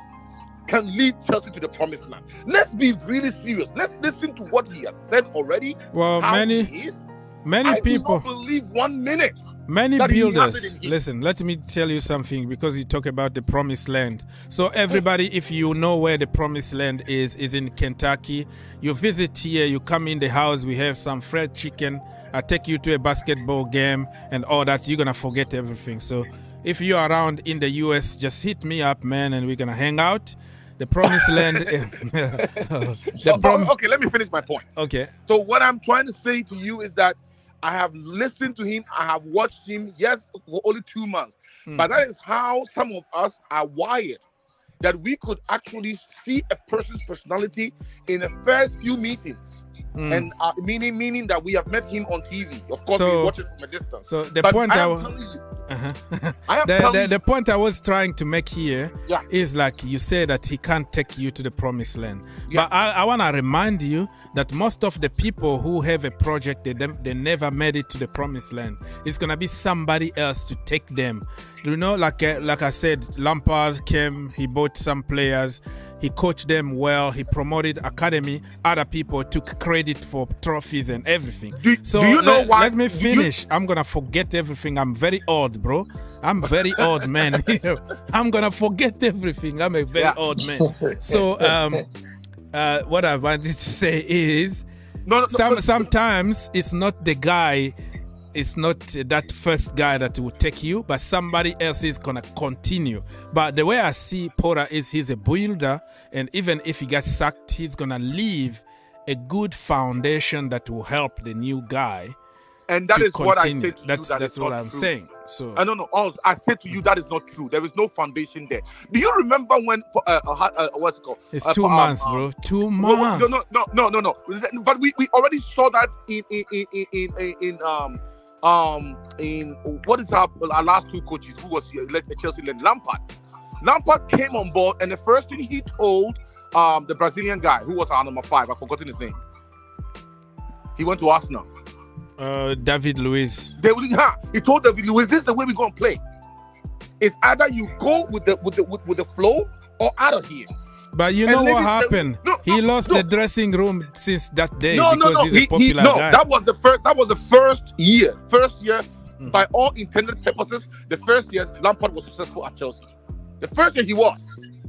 can lead Chelsea to the promised land. Let's be really serious. Let's listen to what he has said already. Well, how many he is. Many people do not believe 1 minute. Many that he has builders, it in him. listen, let me tell you something, because you talk about the promised land. So everybody, if you know where the promised land is in Kentucky. You visit here, you come in the house, we have some fried chicken. I take you to a basketball game and all that. You're going to forget everything. So if you're around in the US, just hit me up, man, and we're going to hang out. The promised land. Okay, let me finish my point. Okay. So what I'm trying to say to you is that I have listened to him. I have watched him, yes, for only 2 months. But that is how some of us are wired. That we could actually see a person's personality in the first few meetings. And meaning that we have met him on TV. Of course, we watch it from a distance. So the but point I am telling you, the point I was trying to make here Yeah. is like you say that he can't take you to the promised land. Yeah. But I want to remind you that most of the people who have a project, they never made it to the promised land. It's going to be somebody else to take them. You know, like I said, Lampard came, he bought some players, he coached them well, he promoted academy, other people took credit for trophies and everything. Do you know why? Let me finish. I'm going to forget everything. I'm very old, bro. I'm very old, man. I'm going to forget everything. I'm a very old man. So what I wanted to say is sometimes it's not the guy, it's not that first guy that will take you, but somebody else is going to continue. But the way I see Porter is he's a builder, and even if he gets sacked, he's going to leave a good foundation that will help the new guy. And that is continue. what I said to that's you. That's what I'm saying. So I don't know. I said to you that is not true. There is no foundation there. Do you remember when what's it called? It's 2 months, bro. 2 months. No. But we already saw that in what is our last two coaches who was Chelsea led Lampard. Lampard came on board, and the first thing he told the Brazilian guy who was our number 5, I've forgotten his name. He went to Arsenal. David Luiz. He told David Luiz, "This is the way we're gonna play. It's either you go with the flow or out of here." But you know what happened? He lost the dressing room since that day because he's a popular guy. That was the first year. By all intended purposes, the first year Lampard was successful at Chelsea. The first year he was.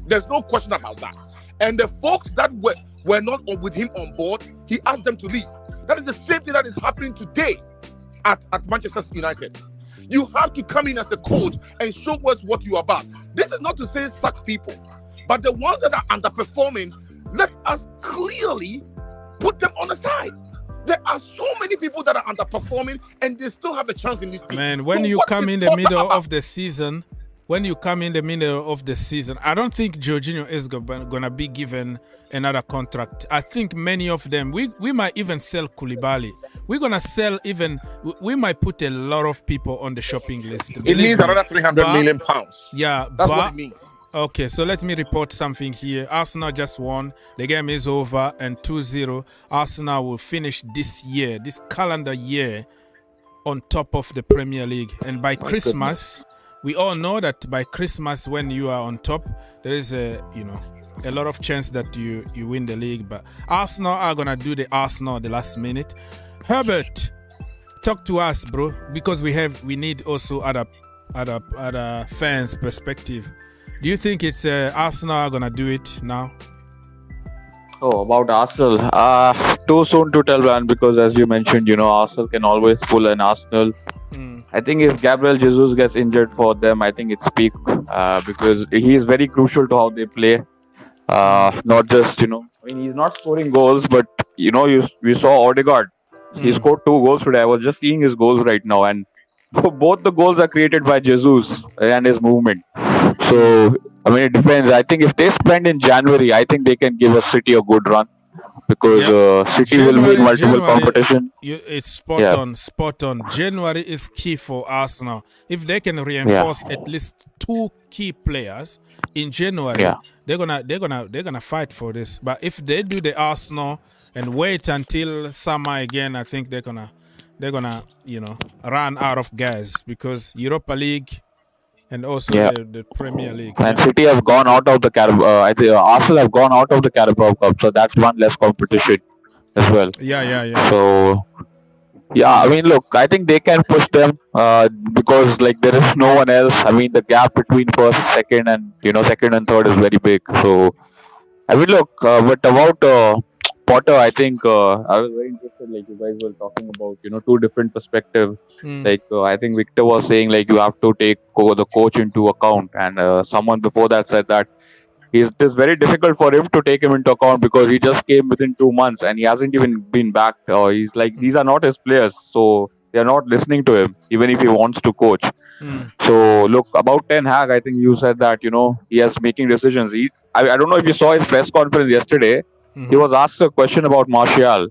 There's no question about that. And the folks that were not with him on board, he asked them to leave. That is the same thing that is happening today at Manchester United. You have to come in as a coach and show us what you're about. This is not to say sack people, but the ones that are underperforming, let us clearly put them on the side. There are so many people that are underperforming and they still have a chance in this team. Man, when you come in the middle of the season, I don't think Jorginho is going to be given another contract. I think many of them, we might even sell Koulibaly. We're going to sell we might put a lot of people on the shopping list. It means another 300 million pounds. Yeah. That's what it means. Okay, so let me report something here. Arsenal just won. The game is over, and 2-0. Arsenal will finish this calendar year, on top of the Premier League. And by Christmas, we all know that by Christmas, when you are on top, there is a lot of chance that you win the league. But Arsenal are gonna do the last minute. Herbert, talk to us, bro, because we need also other fans' perspective. Do you think it's Arsenal are gonna do it now? Oh, about Arsenal, too soon to tell, man. Because as you mentioned, Arsenal can always pull an Arsenal. I think if Gabriel Jesus gets injured for them, I think it's peak because he is very crucial to how they play. Not just he's not scoring goals, but we saw Odegaard. He scored 2 goals today. I was just seeing his goals right now, and both the goals are created by Jesus and his movement. So it depends. I think if they spend in January, I think they can give a City a good run because City will win multiple competition. It's spot on. January is key for Arsenal. If they can reinforce at least 2 key players in January, they're gonna fight for this. But if they do the Arsenal and wait until summer again, I think they're gonna run out of gas because Europa League and also Yeah. the Premier League. And Yeah. City have gone out of the Carabao. I think Arsenal have gone out of the Carabao Cup, so that's one less competition as well. Yeah. So yeah, I mean, look, I think they can push them because like there is no one else. I mean, the gap between first, second, and second and third is very big. So I mean, look, but about Potter, I think I was very interested. Like you guys were talking about, two different perspectives. Like I think Victor was saying, like you have to take the coach into account, and someone before that said that it is very difficult for him to take him into account because he just came within 2 months and he hasn't even been backed. He's like these are not his players, so they are not listening to him, even if he wants to coach. So look, about Ten Hag, I think you said that he has making decisions. I don't know if you saw his press conference yesterday. He was asked a question about Martial,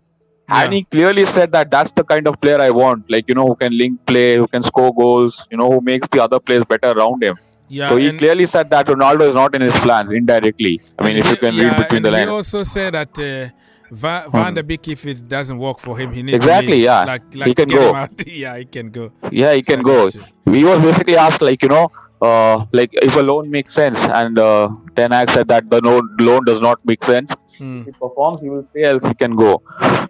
and he clearly said that that's the kind of player I want, like who can link play, who can score goals, who makes the other players better around him. Yeah, So he clearly said that Ronaldo is not in his plans indirectly. I mean, if you can read between the lines. He also said that Van de Beek, if it doesn't work for him, he needs exactly, to leave. yeah. Like he can get go. him out. Yeah, he can go. Yeah, he can go. He was basically asked, like, like if a loan makes sense, and Ten Hag said that the loan does not make sense. If he performs, he will stay, else he can go.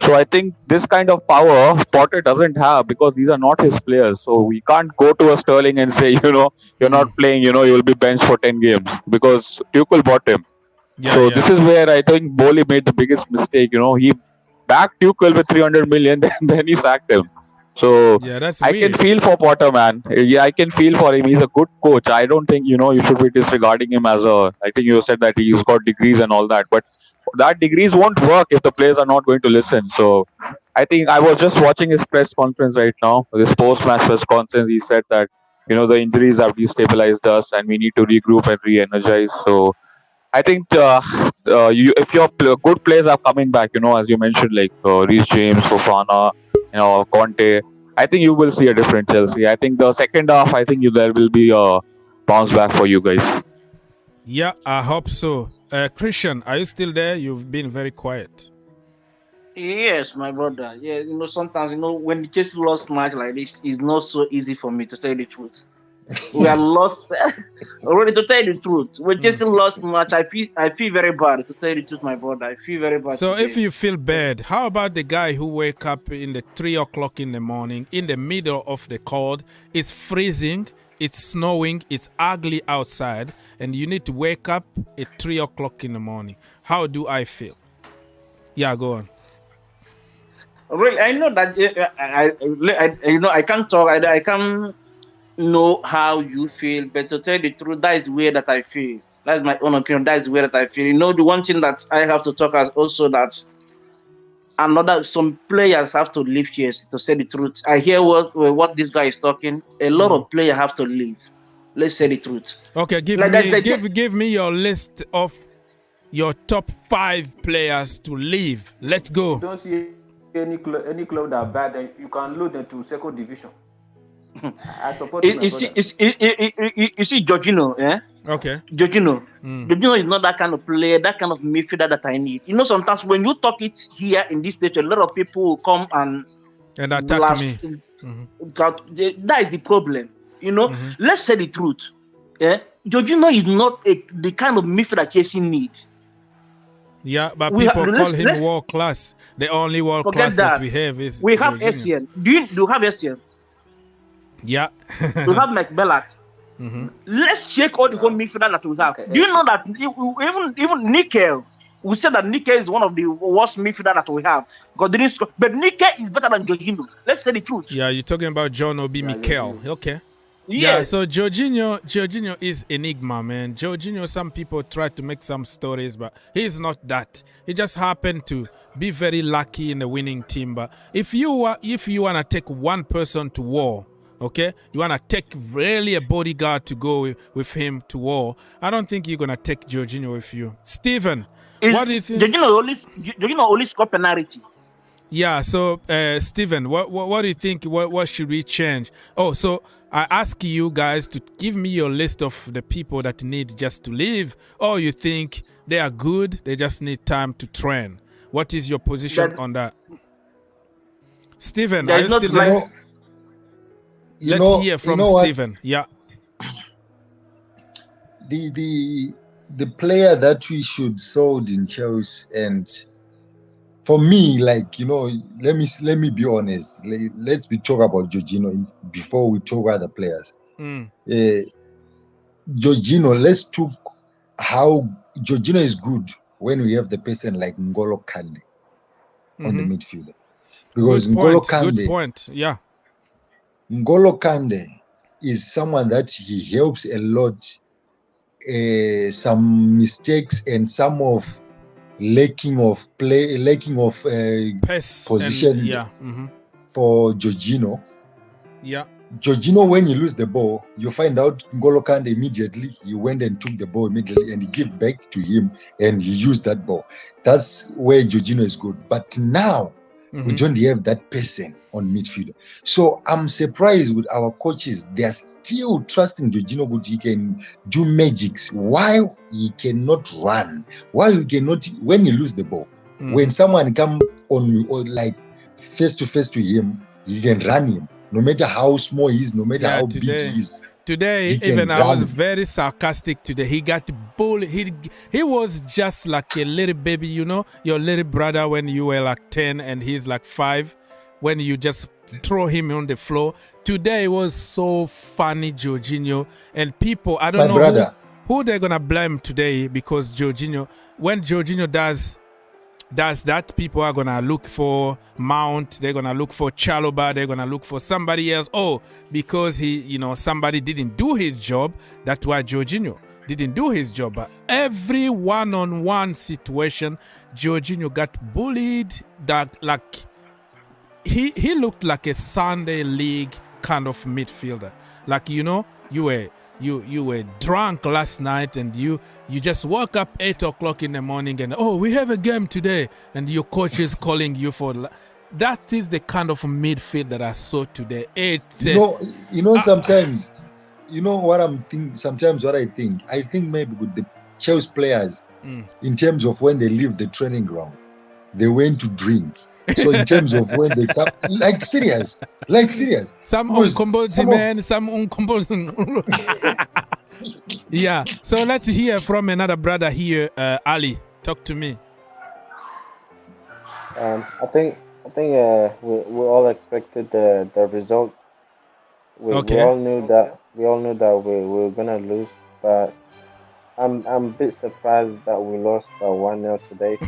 So I think this kind of power Potter doesn't have because these are not his players. So we can't go to a Sterling and say, you're not playing, you will be benched for 10 games because Tuchel bought him. This is where I think Bowley made the biggest mistake. He backed Tuchel with 300 million, then he sacked him. So that's I weird. can feel for Potter, man. Yeah, I can feel for him. He's a good coach. I don't think, you should be disregarding him as I think you said that he's got degrees and all that. But that degrees won't work if the players are not going to listen. So I think I was just watching his press conference right now. This post-match press conference, he said that, the injuries have destabilized us and we need to regroup and re-energize. So I think if your good players are coming back, as you mentioned, like Reece James, Fofana, Conte, I think you will see a different Chelsea. I think the second half, I think there will be a bounce back for you guys. Yeah, I hope so. Christian, are you still there? You've been very quiet. Yes, my brother. Yeah, sometimes, when Chelsea lost match like this, it's not so easy for me to tell the truth. We are lost already, to tell the truth. When Chelsea lost match, I feel very bad, to tell the truth, my brother. I feel very bad. So today. if you feel bad, how about the guy who wake up in the 3 o'clock in the morning, in the middle of the cold, it's freezing, it's snowing, it's ugly outside, and you need to wake up at 3 o'clock in the morning. How do I feel? Yeah, go on. Really, I know that I can't talk. I can't know how you feel, but to tell the truth, that is the way that I feel. That's my own opinion. That is the way that I feel. The one thing that I have to talk as also that some players have to leave here, to say the truth. I hear what this guy is talking. A lot of players have to leave. Let's say the truth. Okay, give me your list of your top 5 players to leave. Let's go. Don't see any club that are bad, then you can load them to second division. I support you see Jorginho, yeah? Okay. Jorginho. Jorginho is not that kind of player, that kind of midfielder that I need. Sometimes when you talk it here in this stage, a lot of people will come and attack me. That is the problem. Let's say the truth. Yeah? Jorginho is not the kind of midfielder Chelsea need. Yeah, but people call him world class. The only world class that we have is we have Essien. Do you have Essien? Yeah. We have McBellat. Let's check all the good midfielder that we have. Okay. Do you know that even Nickel, we said that Nickel is one of the worst midfielder that we have. But Nickel is better than Jorginho. Let's say the truth. Yeah, you're talking about John Obi Mikel. Okay. Yes. Yeah, so Jorginho is enigma, man. Jorginho, some people try to make some stories, but he's not that. He just happened to be very lucky in the winning team. But if you want to take one person to war, okay, you want to take really a bodyguard to go with him to war, I don't think you're going to take Jorginho with you. Steven, what do you think? Jorginho only score penalty. Yeah, so Steven, what do you think? What should we change? Oh, so I ask you guys to give me your list of the people that need just to leave, or you think they are good, they just need time to train. What is your position on that? Steven, are you still there? Let's hear from Steven. Yeah. the player that we should sold in Chelsea, and for me, like, you know, let me be honest. Let's talk about Jorginho before we talk other players. Jorginho, let's talk how Jorginho is good when we have the person like N'Golo Kante on the midfielder. Because N'Golo Kante, yeah. N'Golo Kante is someone that he helps a lot. Some mistakes and some of lacking of position for Jorginho. Yeah. Jorginho, when you lose the ball, you find out N'Golo Kante immediately. He went and took the ball immediately and he gave back to him and he used that ball. That's where Jorginho is good. But now we don't have that person on midfield. So I'm surprised with our coaches. They are still trusting Jorginho that he can do magics. Why he cannot run? Why he cannot, when you lose the ball, when someone come on or like face to face to him, he can run him. No matter how small he is, no matter how big he is. Today, even I was very sarcastic today. He got bullied. He was just like a little baby, you know, your little brother when you were like 10 and he's like 5, when you just throw him on the floor. Today was so funny, Jorginho. And people, I don't know who they're going to blame today, because Jorginho, when Jorginho does that, people are gonna look for Mount, they're gonna look for Chalobah, they're gonna look for somebody else. Oh, because he, you know, somebody didn't do his job. That's why Jorginho didn't do his job. But every one-on-one situation, Jorginho got bullied. That like he looked like a Sunday league kind of midfielder. Like, you know, you were drunk last night and you just woke up 8 o'clock in the morning and, oh, we have a game today, and your coach is calling you for that. Is the kind of midfield that I saw today. Sometimes, you know what I'm thinking. Sometimes what I think maybe with the Chelsea players, in terms of when they leave the training ground, they went to drink. So in terms of when they come, like serious. Some uncomposing man, some uncomposing. Yeah. So let's hear from another brother here, Ali. Talk to me. I think we all expected the result. We all knew that we were gonna lose, but I'm a bit surprised that we lost 1-0 today.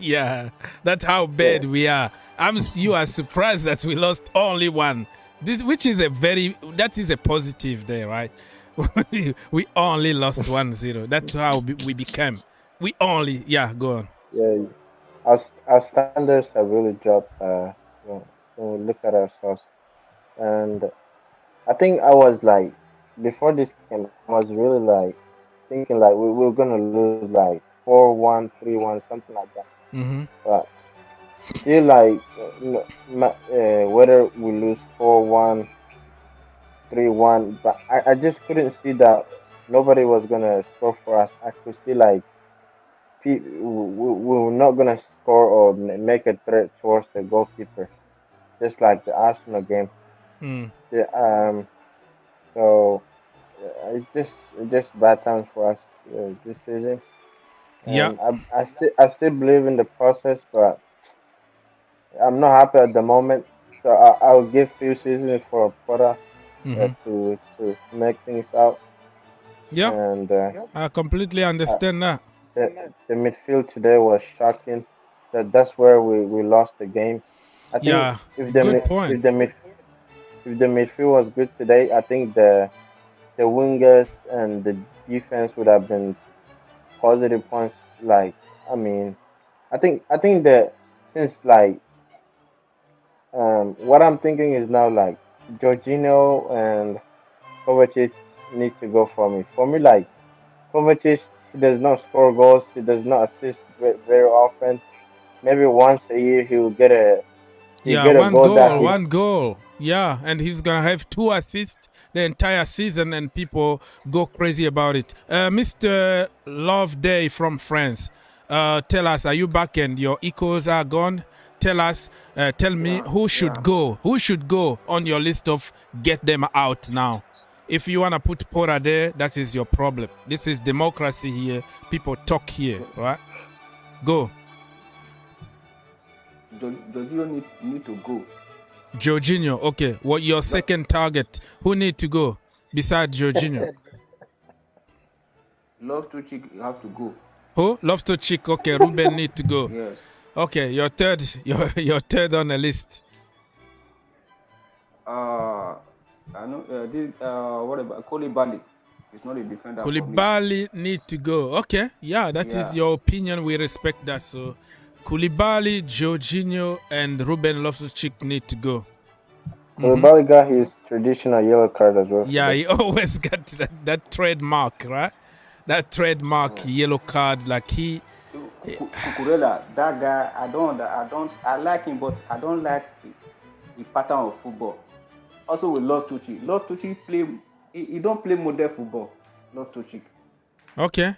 Yeah, that's how bad we are. You are surprised that we lost only one. Which is that is a positive there, right? We only lost 1-0. That's how we became. Go on. Yeah, our standards have really dropped. When we look at ourselves, and I think I was like, before this game, I was really like thinking like we were gonna lose like 4-1, 3-1, something like that. But still, like whether we lose 4-1, 3-1, but I just couldn't see that nobody was gonna score for us. I could see like we were not gonna score or make a threat towards the goalkeeper, just like the Arsenal game. So it's just bad times for us this season. And I still believe in the process, but I'm not happy at the moment. So I'll give few seasons for Potter to make things out. Yeah, and I completely understand that. The midfield today was shocking. That's where we lost the game. I think if the midfield was good today, I think the wingers and the defense would have been positive points. Like, I mean, I think that since like what I'm thinking is now like Jorginho and Kovacic need to go for me. For me, like Kovacic, he does not score goals. He does not assist very often. Maybe once a year he will get a one goal. Yeah, and he's gonna have 2 assists the entire season, and people go crazy about it. Mr. Love Day from France, tell us, are you back and your echoes are gone? Tell me who should go on your list of get them out now. If you want to put Pora there, that is your problem. This is democracy here. People talk here, right? Go. Jorginho need to go. Jorginho, okay. What your second target? Who need to go besides Jorginho? Loftus-Cheek have to go. Who? Loftus-Cheek. Okay, Ruben need to go. Yes. Okay, your third on the list. I know this. What about Koulibaly? He's not a defender. Koulibaly need to go. Okay, yeah, that is your opinion. We respect that. So, Koulibaly, Jorginho, and Ruben Loftus-Cheek need to go. Koulibaly got his traditional yellow card as well. Yeah, he always got that trademark, right? That trademark yellow card, like he. Cucurella, that guy, I like him, but I don't like the pattern of football. Also with Loftus-Cheek he don't play modern football. Loftus-Cheek. Okay.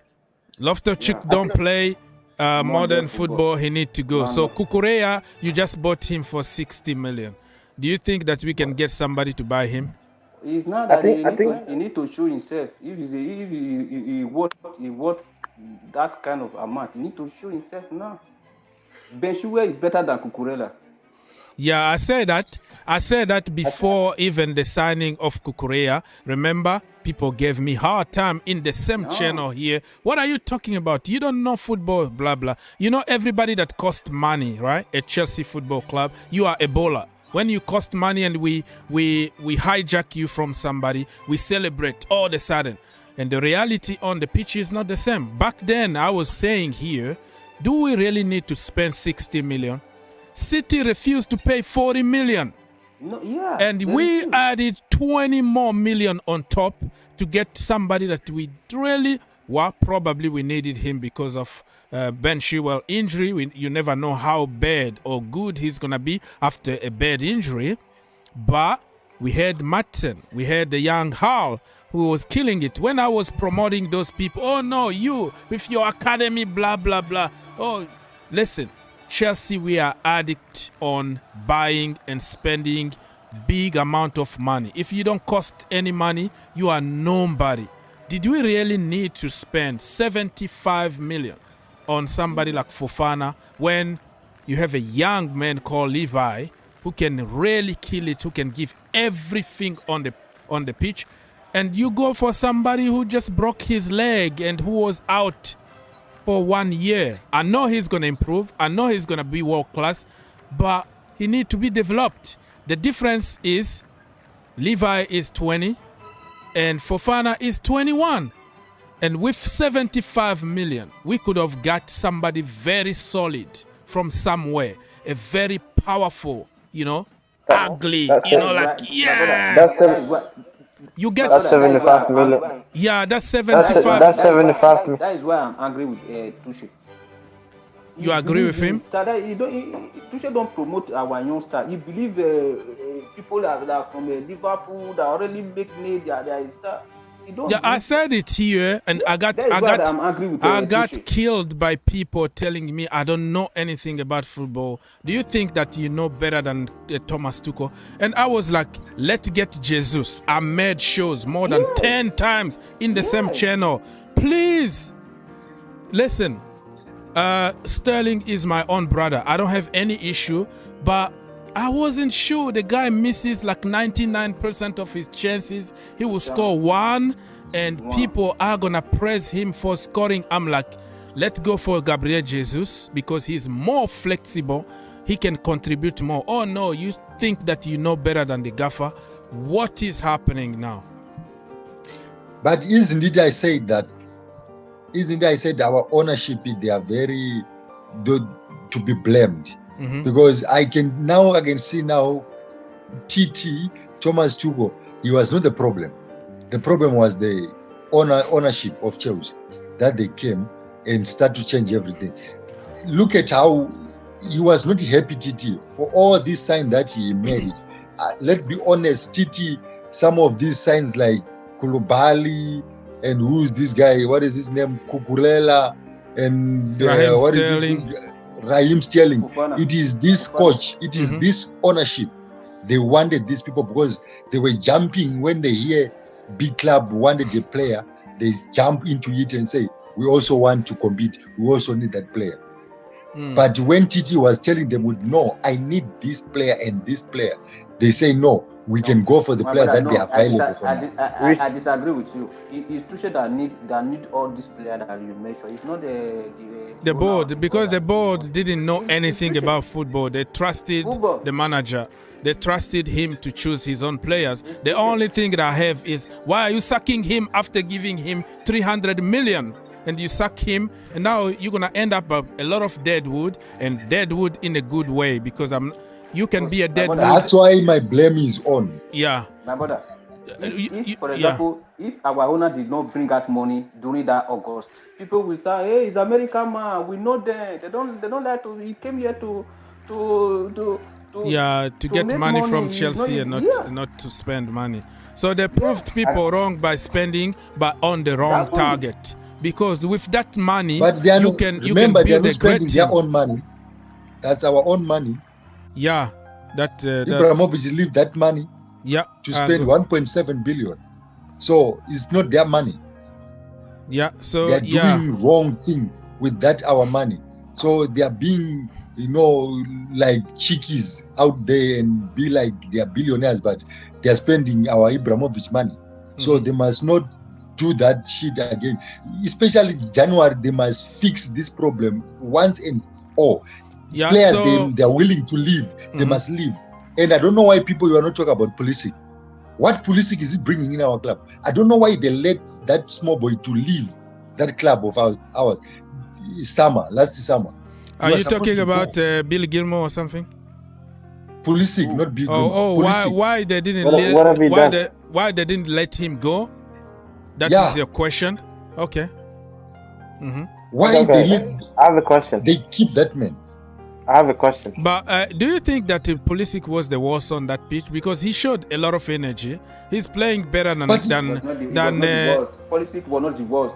Loftus-Cheek don't play modern football. He need to go. So Cucurella, you just bought him for 60 million. Do you think that we can get somebody to buy him? He's not that. I think he need to show himself. If he worth that kind of amount, he need to show himself now. Ben Chilwell is better than Cucurella. Yeah, I said that before even the signing of Cucurella. Remember, people gave me hard time in the same channel here. What are you talking about? You don't know football, blah, blah. You know everybody that cost money, right? A Chelsea Football Club, you are Ebola. When you cost money and we hijack you from somebody, we celebrate all of a sudden. And the reality on the pitch is not the same. Back then, I was saying here, do we really need to spend 60 million? City refused to pay 40 million. No, yeah. And we added 20 more million on top to get somebody that we really, probably we needed him because of Ben Chilwell injury. You never know how bad or good he's going to be after a bad injury. But we had Matson, we had the young Hall who was killing it. When I was promoting those people, oh no, you with your academy, blah, blah, blah. Oh, listen, Chelsea, we are addict on buying and spending big amount of money. If you don't cost any money, you are nobody. Did we really need to spend 75 million on somebody like Fofana when you have a young man called Levi who can really kill it, who can give everything on the pitch, and you go for somebody who just broke his leg and who was out for 1 year? I know he's going to improve. I know he's going to be world class, but he needs to be developed. The difference is Levi is 20 and Fofana is 21. And with 75 million, we could have got somebody very solid from somewhere, a very powerful, ugly, you get that's 75 million. Yeah, that's 75. That's 75. That is why I'm angry with Tuchel. You agree with him? Tuchel don't promote our young star. He believe people that are from Liverpool that already make name, they are star. Yeah, I said it here, and I got killed by people telling me I don't know anything about football. Do you think that you know better than Thomas Tuchel? And I was like, let's get Jesus. I made shows more than 10 times in the same channel. Please, listen. Sterling is my own brother. I don't have any issue, but I wasn't sure. The guy misses like 99% of his chances. He will score one, and people are going to praise him for scoring. I'm like, let's go for Gabriel Jesus because he's more flexible. He can contribute more. Oh, no, you think that you know better than the gaffer. What is happening now? But isn't it I said our ownership, they are very to be blamed. Mm-hmm. Because I can see now TT, Thomas Tuchel, he was not the problem. The problem was the ownership of Chelsea, that they came and start to change everything. Look at how he was not happy, TT, for all these signs that he made it. Let's be honest, TT, some of these signs like Koulibaly and who's this guy, what is his name, Cucurella, and what Sterling. is this Raheem Sterling. It is this coach, it is this ownership. They wanted these people because they were jumping when they hear big club wanted a player, they jump into it and say, we also want to compete. We also need that player. But when Titi was telling them, no, I need this player and this player, they say, no, we can go for the player that they are available for now. I disagree with you. It's Tuchel that need all these players that you mentioned. It's not the board, because the board didn't know anything about football. They trusted the manager. They trusted him to choose his own players. The only thing that I have is, why are you sacking him after giving him 300 million? And you sack him, and now you're gonna end up a lot of deadwood, and deadwood in a good way, because you can be a deadwood. That's why my blame is on. Yeah. My brother, if for example, if our owner did not bring out money during that August, people will say, hey, he's American man, we know them. They don't like to. He came here to get money from Chelsea and not to spend money. So they proved people wrong by spending, but on the wrong target. Because with that money, but they are you can remember build they are not spending their own money. That's our own money. Yeah, Ibrahimovic leave that money. Yeah, to spend 1.7 billion. So it's not their money. Yeah, so they are doing wrong thing with that our money. So they are being, like chickies out there and be like they are billionaires, but they are spending our Ibrahimovic money. So they must not do that shit again. Especially January, they must fix this problem once and all. Yeah, players they are willing to leave. They must leave. And I don't know why people you are not talking about Pulisic. What Pulisic is he bringing in our club? I don't know why they let that small boy to leave that club of ours. Last summer. Are you talking about Bill Gilmore or something? Pulisic, not Bill Gilmore. Oh, why they didn't why they didn't let him go? That is your question? Okay. Why I have a question. They keep that man. I have a question. But do you think that Pulisic was the worst on that pitch? Because he showed a lot of energy. He's playing better than Pulisic was not the worst.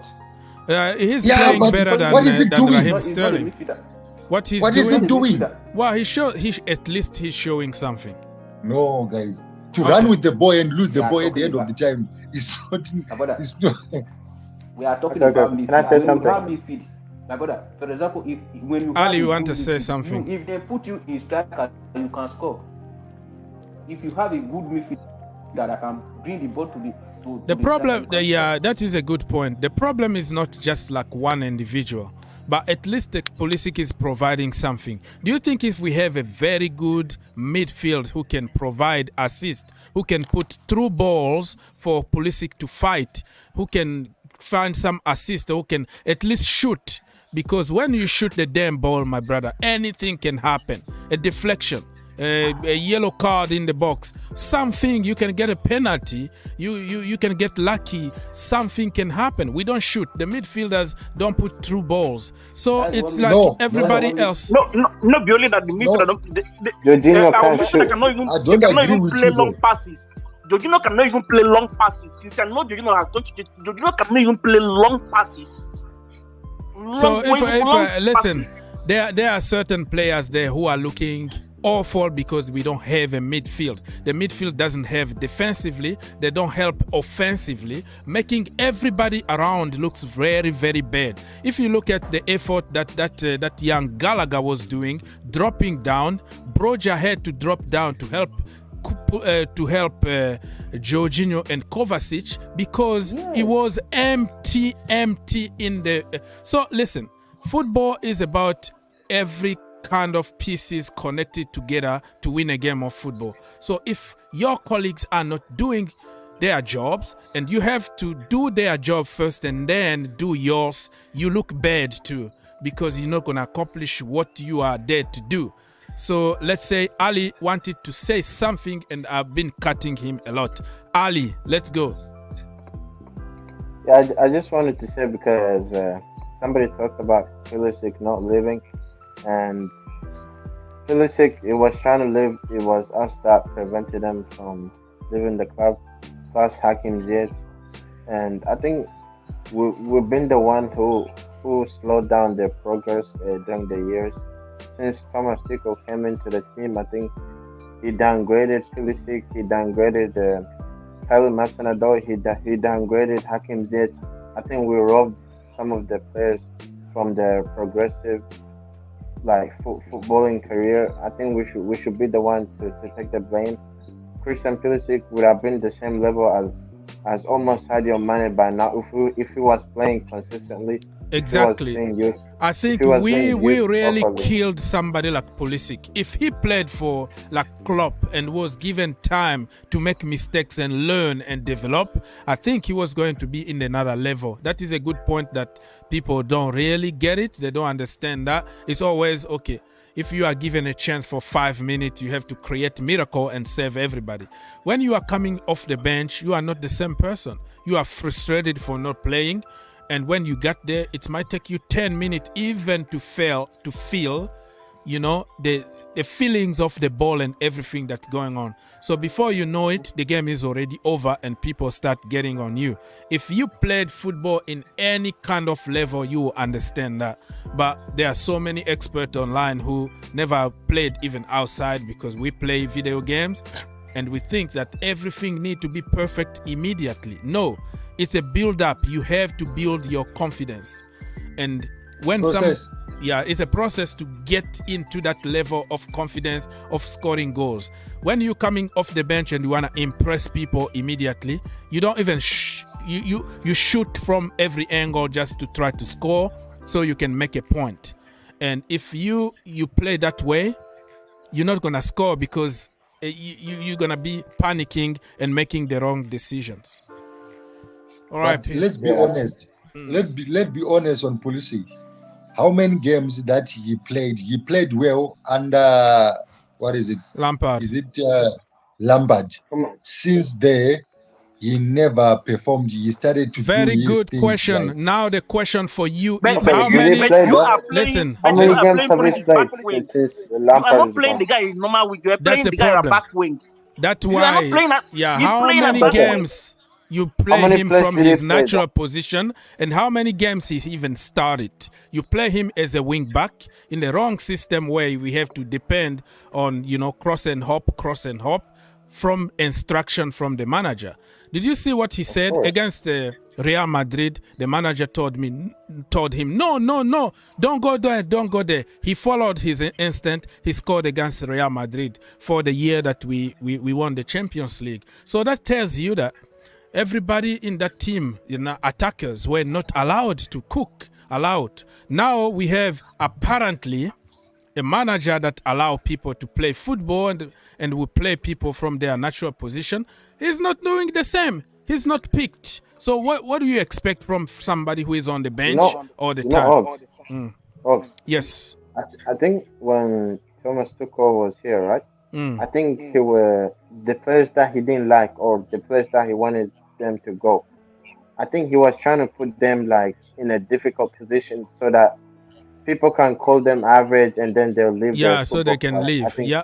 He's playing better than Raheem Sterling. What is he doing? Well, at least he's showing something. No, guys. To run with the boy and lose the boy at the end of the time is not. We are talking about midfield. Can I say something? My brother, for example, when you Ali, you want to say something? If they put you in striker, you can score. If you have a good midfield that can bring the ball to the problem, that is a good point. The problem is not just like one individual, but at least the Pulisic is providing something. Do you think if we have a very good midfield who can provide assist, who can put through balls for Pulisic to fight, who can find some assist, who can at least shoot? Because when you shoot the damn ball, my brother, anything can happen. A deflection, a yellow card in the box, something, you can get a penalty, you can get lucky, something can happen. We don't shoot. The midfielders don't put through balls. So it's like everybody else. No, be only that the midfielder Jorginho can't shoot. cannot even play long passes. Jorginho cannot even play long passes. Jorginho cannot even play long passes. So if listen, there are certain players there who are looking awful because we don't have a midfield. The midfield doesn't have defensively. They don't help offensively, making everybody around looks very, very bad. If you look at the effort that young Gallagher was doing, dropping down, Broja had to drop down to help Jorginho and Kovacic because he was empty in the. So listen, football is about every kind of pieces connected together to win a game of football. So if your colleagues are not doing their jobs and you have to do their job first and then do yours, you look bad too because you're not going to accomplish what you are there to do. So let's say Ali wanted to say something and I've been cutting him a lot. Ali, let's go. Yeah, I just wanted to say because somebody talked about Pulisic not leaving, and Pulisic, it was trying to leave. It was us that prevented him from leaving the club, plus Hakim Ziyech. And I think we've been the one who slowed down their progress during the years. Since Thomas Tuchel came into the team, I think he downgraded Pulisic, he downgraded Kylie Masonado, he downgraded Hakim Ziyech. I think we robbed some of the players from their progressive footballing career. I think we should be the one to take the blame. Christian Pulisic would have been the same level as almost Sadio Mane by now if he was playing consistently. Exactly. I think we really killed somebody like Pulisic. If he played for like Klopp and was given time to make mistakes and learn and develop, I think he was going to be in another level. That is a good point that people don't really get it. They don't understand that. It's always, okay, if you are given a chance for 5 minutes, you have to create miracle and save everybody. When you are coming off the bench, you are not the same person. You are frustrated for not playing. And when you get there, it might take you 10 minutes even to feel, you know, the feelings of the ball and everything that's going on. So before you know it, the game is already over and people start getting on you. If you played football in any kind of level, you will understand that. But there are so many experts online who never played even outside because we play video games and we think that everything needs to be perfect immediately. No. It's a build-up. You have to build your confidence, and when it's a process to get into that level of confidence of scoring goals. When you're coming off the bench and you want to impress people immediately, you don't even you shoot from every angle just to try to score so you can make a point. And if you play that way, you're not gonna score because you're gonna be panicking and making the wrong decisions. All right. But let's be honest. Let's be honest on Pulisic. How many games that he played? He played well under what is it? Lampard. Is it Lampard? Since there, he never performed. He started to very do good things question. like, now the question for you But is how many? Listen. How many games have we played since You Lampard are not is playing gone? the guy in normal week. You are That's playing the the guy at problem. back wing. That's You are not why. playing at- Yeah. you How playing at many back wing. games you How play many him plays from did he his play, natural position, and how many games he even started? You play him as a wing back in the wrong system where we have to depend on, you know, cross and hop from instruction from the manager. Did you see what he said against Real Madrid? The manager told him, no, don't go there. He followed his instinct. He scored against Real Madrid for the year that we won the Champions League. So that tells you that everybody in that team, you know, attackers were not allowed to cook. Now we have apparently a manager that allow people to play football and will play people from their natural position. He's not doing the same. He's not picked. So what do you expect from somebody who is on the bench all the time? Yes. I think when Thomas Tuchel was here, right? I think he were the players that he didn't like or the players that he wanted them to go. I think he was trying to put them like in a difficult position so that people can call them average and then they'll leave. Yeah, so they can leave. Yeah,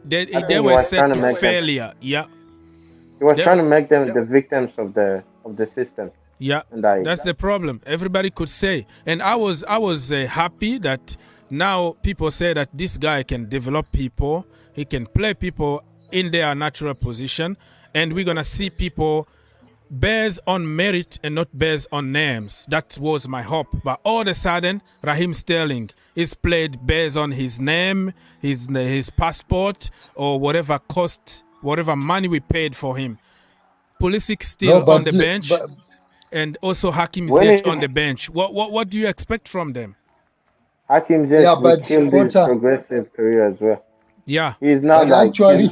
they were set to failure. Yeah. He was trying to make them the victims of the system. Yeah, that's the problem. Everybody could say, and I was happy that now people say that this guy can develop people. He can play people in their natural position, and we're gonna see people based on merit and not based on names. That was my hope. But all of a sudden, Raheem Sterling is played based on his name, his passport, or whatever cost. Whatever money we paid for him. Pulisic still on the bench, and also Hakim Ziyech on the bench. What do you expect from them? Hakim Ziyech killed his progressive career as well. Yeah. He's not like actually.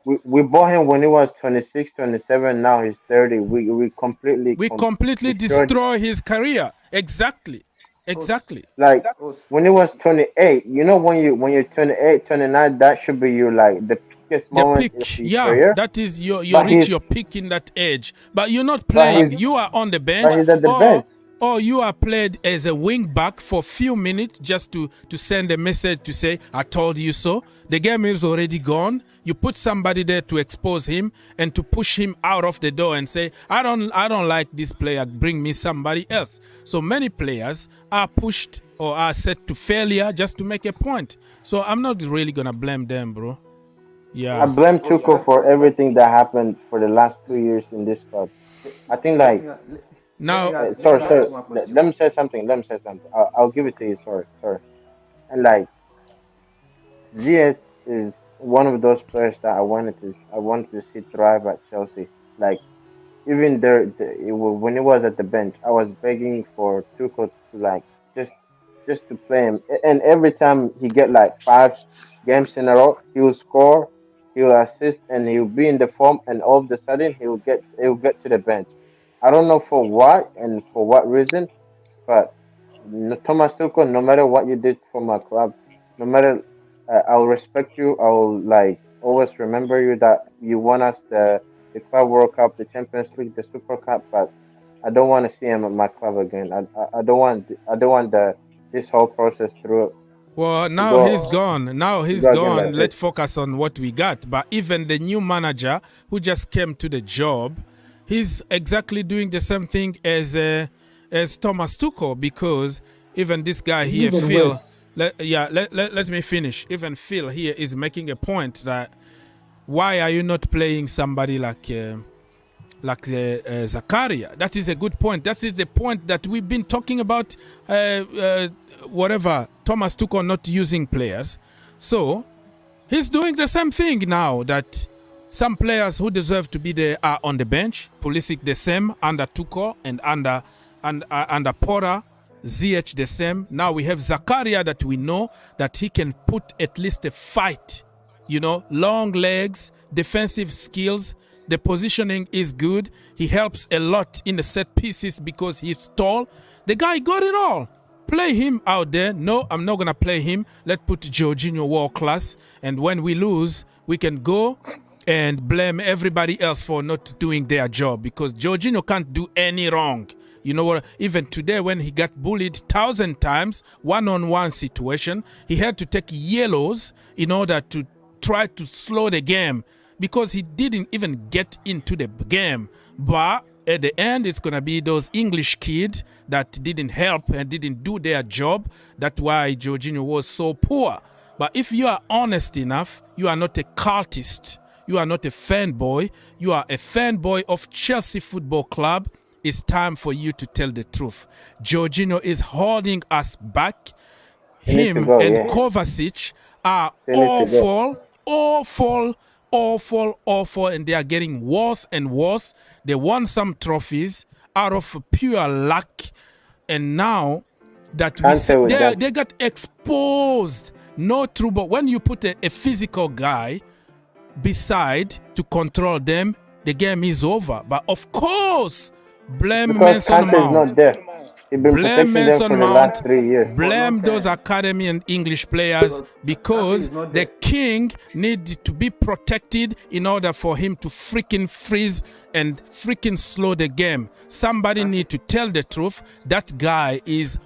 We bought him when he was 26, 27. Now he's 30. We completely destroy his career. Exactly. Like when he was 28. You know when you're 28, 29, that should be your like the peak. Yeah, that is you reach your peak in that age. But you're not playing. You are on the bench. He's at the bench. Or you are played as a wing back for a few minutes just to send a message to say, I told you so. The game is already gone. You put somebody there to expose him and to push him out of the door and say, I don't like this player. Bring me somebody else. So many players are pushed or are set to failure just to make a point. So I'm not really going to blame them, bro. Yeah. I blame Tuchel for everything that happened for the last 2 years in this club. I think Let like me Now, sorry, let me sorry. ask one question. Let me say something. Let me say something. I'll give it to you. Sorry, sorry. And like Ziyech is one of those players that I wanted to see thrive at Chelsea. Like even when he was at the bench, I was begging for Tuchel to like just just to play him. And every time he get like 5 games in a row, he will score, he will assist, and he will be in the form. And all of a sudden, he will get to the bench. I don't know for what and for what reason, but Thomas Tuchel, no matter what you did for my club, no matter I'll respect you. I'll like always remember you that you won us the Club World Cup, the Champions League, the Super Cup. But I don't want to see him at my club again. I don't want the this whole process through well, to now he's go gone. Now to he's go again gone. like this. Let's focus on what we got. But even the new manager who just came to the job, he's exactly doing the same thing as Thomas Tuchel, because even this guy here, Even Phil. worse. Let me finish. Even Phil here is making a point that why are you not playing somebody like Zakaria? That is a good point. That is the point that we've been talking about. Whatever, Thomas Tuchel not using players, so he's doing the same thing now. That some players who deserve to be there are on the bench. Pulisic the same under Tuchel and under Porter. Ziyech the same. Now we have Zakaria that we know that he can put at least a fight. Long legs, defensive skills. The positioning is good. He helps a lot in the set pieces because he's tall. The guy got it all. Play him out there. No, I'm not going to play him. Let's put Jorginho world class. And when we lose, we can go and blame everybody else for not doing their job, because Jorginho can't do any wrong. You know what? Even today when he got bullied 1,000 times, one-on-one situation, he had to take yellows in order to try to slow the game, because he didn't even get into the game. But at the end, it's going to be those English kids that didn't help and didn't do their job. That's why Jorginho was so poor. But if you are honest enough, you are not a cultist. You are not a fanboy. You are a fanboy of Chelsea Football Club. It's time for you to tell the truth. Jorginho is holding us back. Him and Kovacic are awful, and they are getting worse and worse. They won some trophies out of pure luck, and now that they got exposed. No true, but when you put a physical guy beside to control them, the game is over. But of course, blame Mason Mount. Blame Mason Mount. Blame those academy and English players, because the king needs to be protected in order for him to freaking freeze and freaking slow the game. Somebody need to tell the truth. That guy is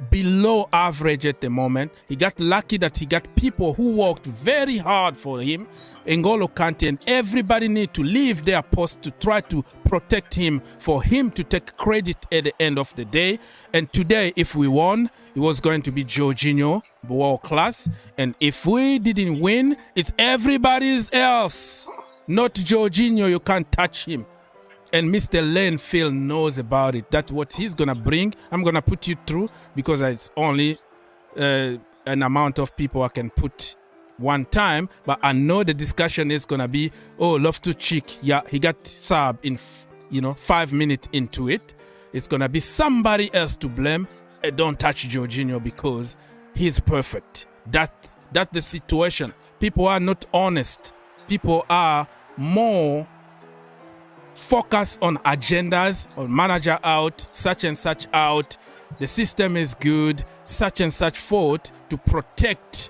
below average at the moment. He got lucky that he got people who worked very hard for him. N'Golo Kante and everybody need to leave their post to try to protect him, for him to take credit at the end of the day. And today, if we won, it was going to be Jorginho, world class. And if we didn't win, it's everybody's else. Not Jorginho, you can't touch him. And Mr. Phil knows about it. That's what he's going to bring. I'm going to put you through, because it's only an amount of people I can put one time. But I know the discussion is going to be, oh, Loftus-Cheek, yeah, he got sub in, 5 minutes into it. It's going to be somebody else to blame. Don't touch Jorginho because he's perfect. That's the situation. People are not honest. People are more focus on agendas, on manager out, such and such out, the system is good, such and such forth, to protect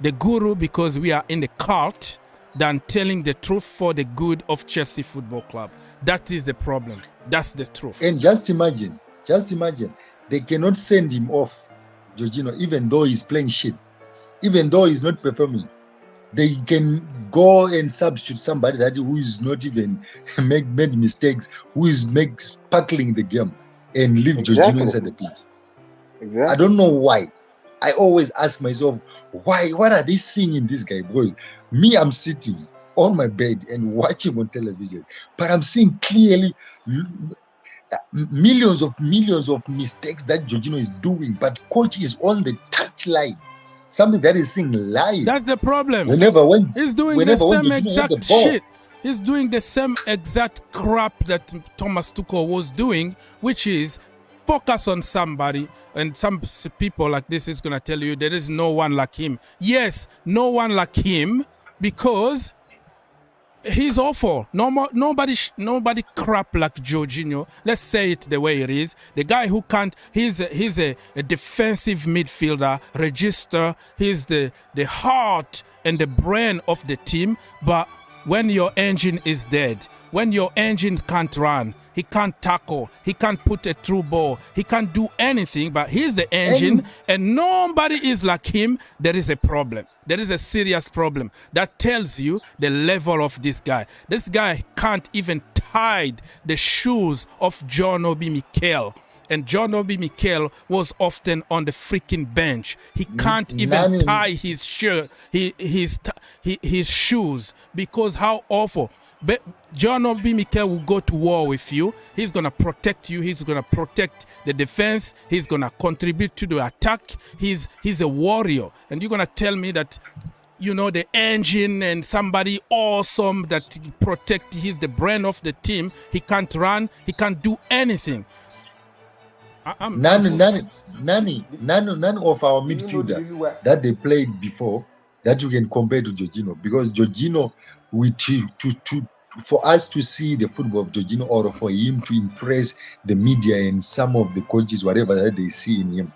the guru because we are in the cult, than telling the truth for the good of Chelsea Football Club. That is the problem. That's the truth. And just imagine, they cannot send him off, Jorginho, even though he's playing shit, even though he's not performing. They can go and substitute somebody that who is not even made mistakes, who is sparkling the game, and leave Jorginho inside the pitch. Exactly. I don't know why. I always ask myself, why? What are they seeing in this guy? Because Me, I'm sitting on my bed and watching on television, but I'm seeing clearly millions of mistakes that Jorginho is doing, but coach is on the touchline. Something that is seen live. That's the problem. He's doing the same exact shit. He's doing the same exact crap that Thomas Tuchel was doing, which is focus on somebody. And some people like this is going to tell you there is no one like him. Yes, no one like him because he's awful. Nobody crap like Jorginho. Let's say it the way it is. The guy who can't, he's a defensive midfielder, register. He's the heart and the brain of the team. But when your engine is dead, when your engine can't run, he can't tackle, he can't put a through ball, he can't do anything, but he's the engine and nobody is like him, there is a problem. There is a serious problem. That tells you the level of this guy. This guy can't even tie the shoes of John Obi Mikel. And John Obi Mikel was often on the freaking bench. He can't even tie his shirt, his shoes, because how awful. But John Obi Mikel will go to war with you. He's going to protect you. He's going to protect the defense. He's going to contribute to the attack. He's a warrior. And you're going to tell me that, you know, the engine and somebody awesome that protect, he's the brain of the team. He can't run. He can't do anything. None of our midfielder that they played before that you can compare to Jorginho, because Jorginho, for us to see the football of Jorginho or for him to impress the media and some of the coaches, whatever that they see in him,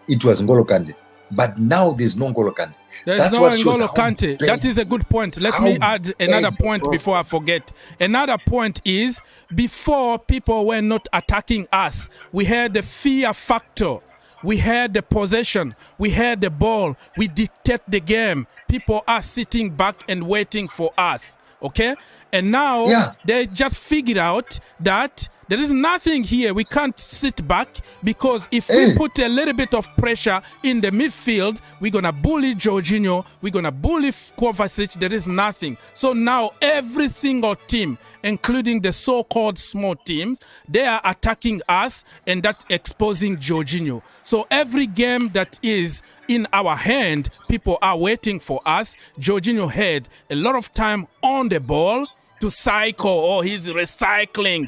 it was N'Golo Kante. But now there's no N'Golo Kante. There's no N'Golo Kante. That is a good point. Let me add another point before I forget. Another point is, before people were not attacking us, we had the fear factor. We had the possession. We had the ball. We dictate the game. People are sitting back and waiting for us. Okay? And now they just figured out that there is nothing here. We can't sit back because if we put a little bit of pressure in the midfield, we're going to bully Jorginho. We're going to bully Kovacic. There is nothing. So now every single team, including the so-called small teams, they are attacking us and that's exposing Jorginho. So every game that is in our hand, people are waiting for us. Jorginho had a lot of time on the ball to cycle. Oh, he's recycling.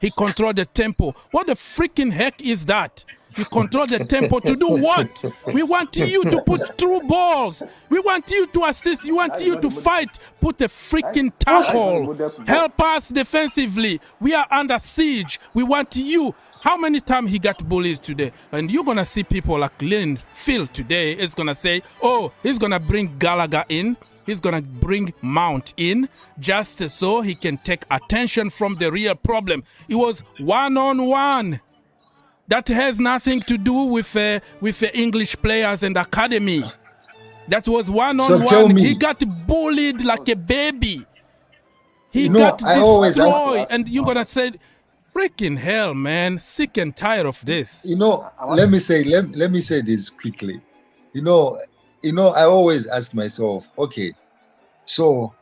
He controlled the tempo. What the freaking heck is that? You control the tempo to do what? We want you to put through balls. We want you to assist. We want you to fight. Put a freaking tackle. Help us defensively. We are under siege. We want you. How many times he got bullied today? And you're going to see people like Phil today is going to say, oh, he's going to bring Gallagher in. He's going to bring Mount in just so he can take attention from the real problem. It was one-on-one. That has nothing to do with English players and academy. That was one-on-one. So he got bullied like a baby. He got destroyed. And you're going to say, freaking hell, man. Sick and tired of this. You know, let me say this quickly. You know, I always ask myself, okay, so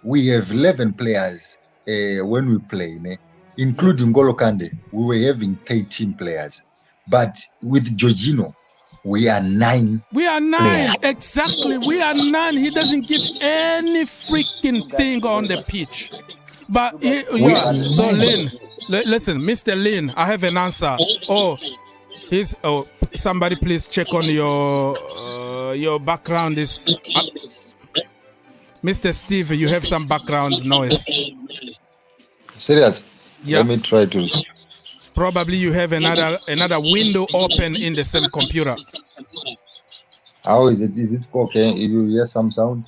we have 11 players when we play, including N'Golo Kante. We were having 13 players. But with Jorginho, we are 9. We are 9, players. Exactly. We are 9. He doesn't give any freaking thing on the pitch. But, so Lynn, listen, Mr. Lynn, I have an answer. Somebody please check on your background is Mr. Steve, you have some background noise. Serious? Yeah. Let me try to. Probably you have another window open in the same computer. How is it? Is it okay? You hear some sound?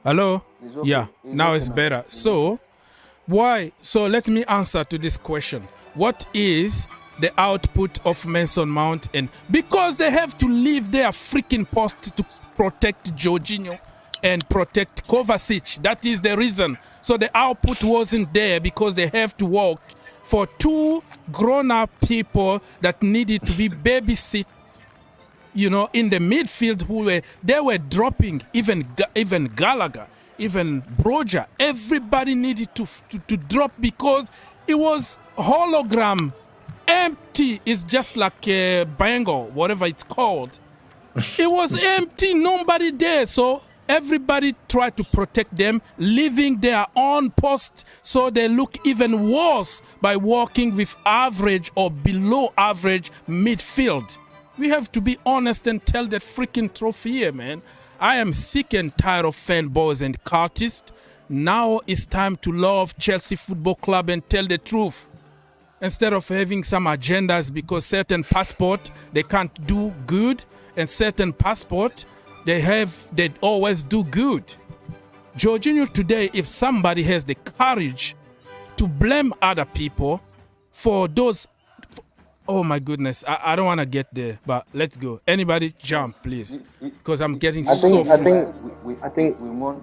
Hello? Okay. Yeah, now it's better. So, why? So let me answer to this question. What is the output of Mason Mount? And because they have to leave their freaking post to protect Jorginho and protect Kovacic. That is the reason. So the output wasn't there because they have to work for 2 grown-up people that needed to be babysit You know, in the midfield, they were dropping even Gallagher, even Broja. Everybody needed to drop because it was hologram, empty. It's just like a bango, whatever it's called. It was empty, nobody there. So everybody tried to protect them, leaving their own post, so they look even worse by walking with average or below average midfield. We have to be honest and tell the freaking truth here, man. I am sick and tired of fanboys and cultists. Now it's time to love Chelsea Football Club and tell the truth. Instead of having some agendas because certain passport they can't do good, and certain passport they always do good. Jorginho today, if somebody has the courage to blame other people for those, oh my goodness, I don't want to get there, but let's go. Anybody jump, please, because I'm getting I so. think I think we won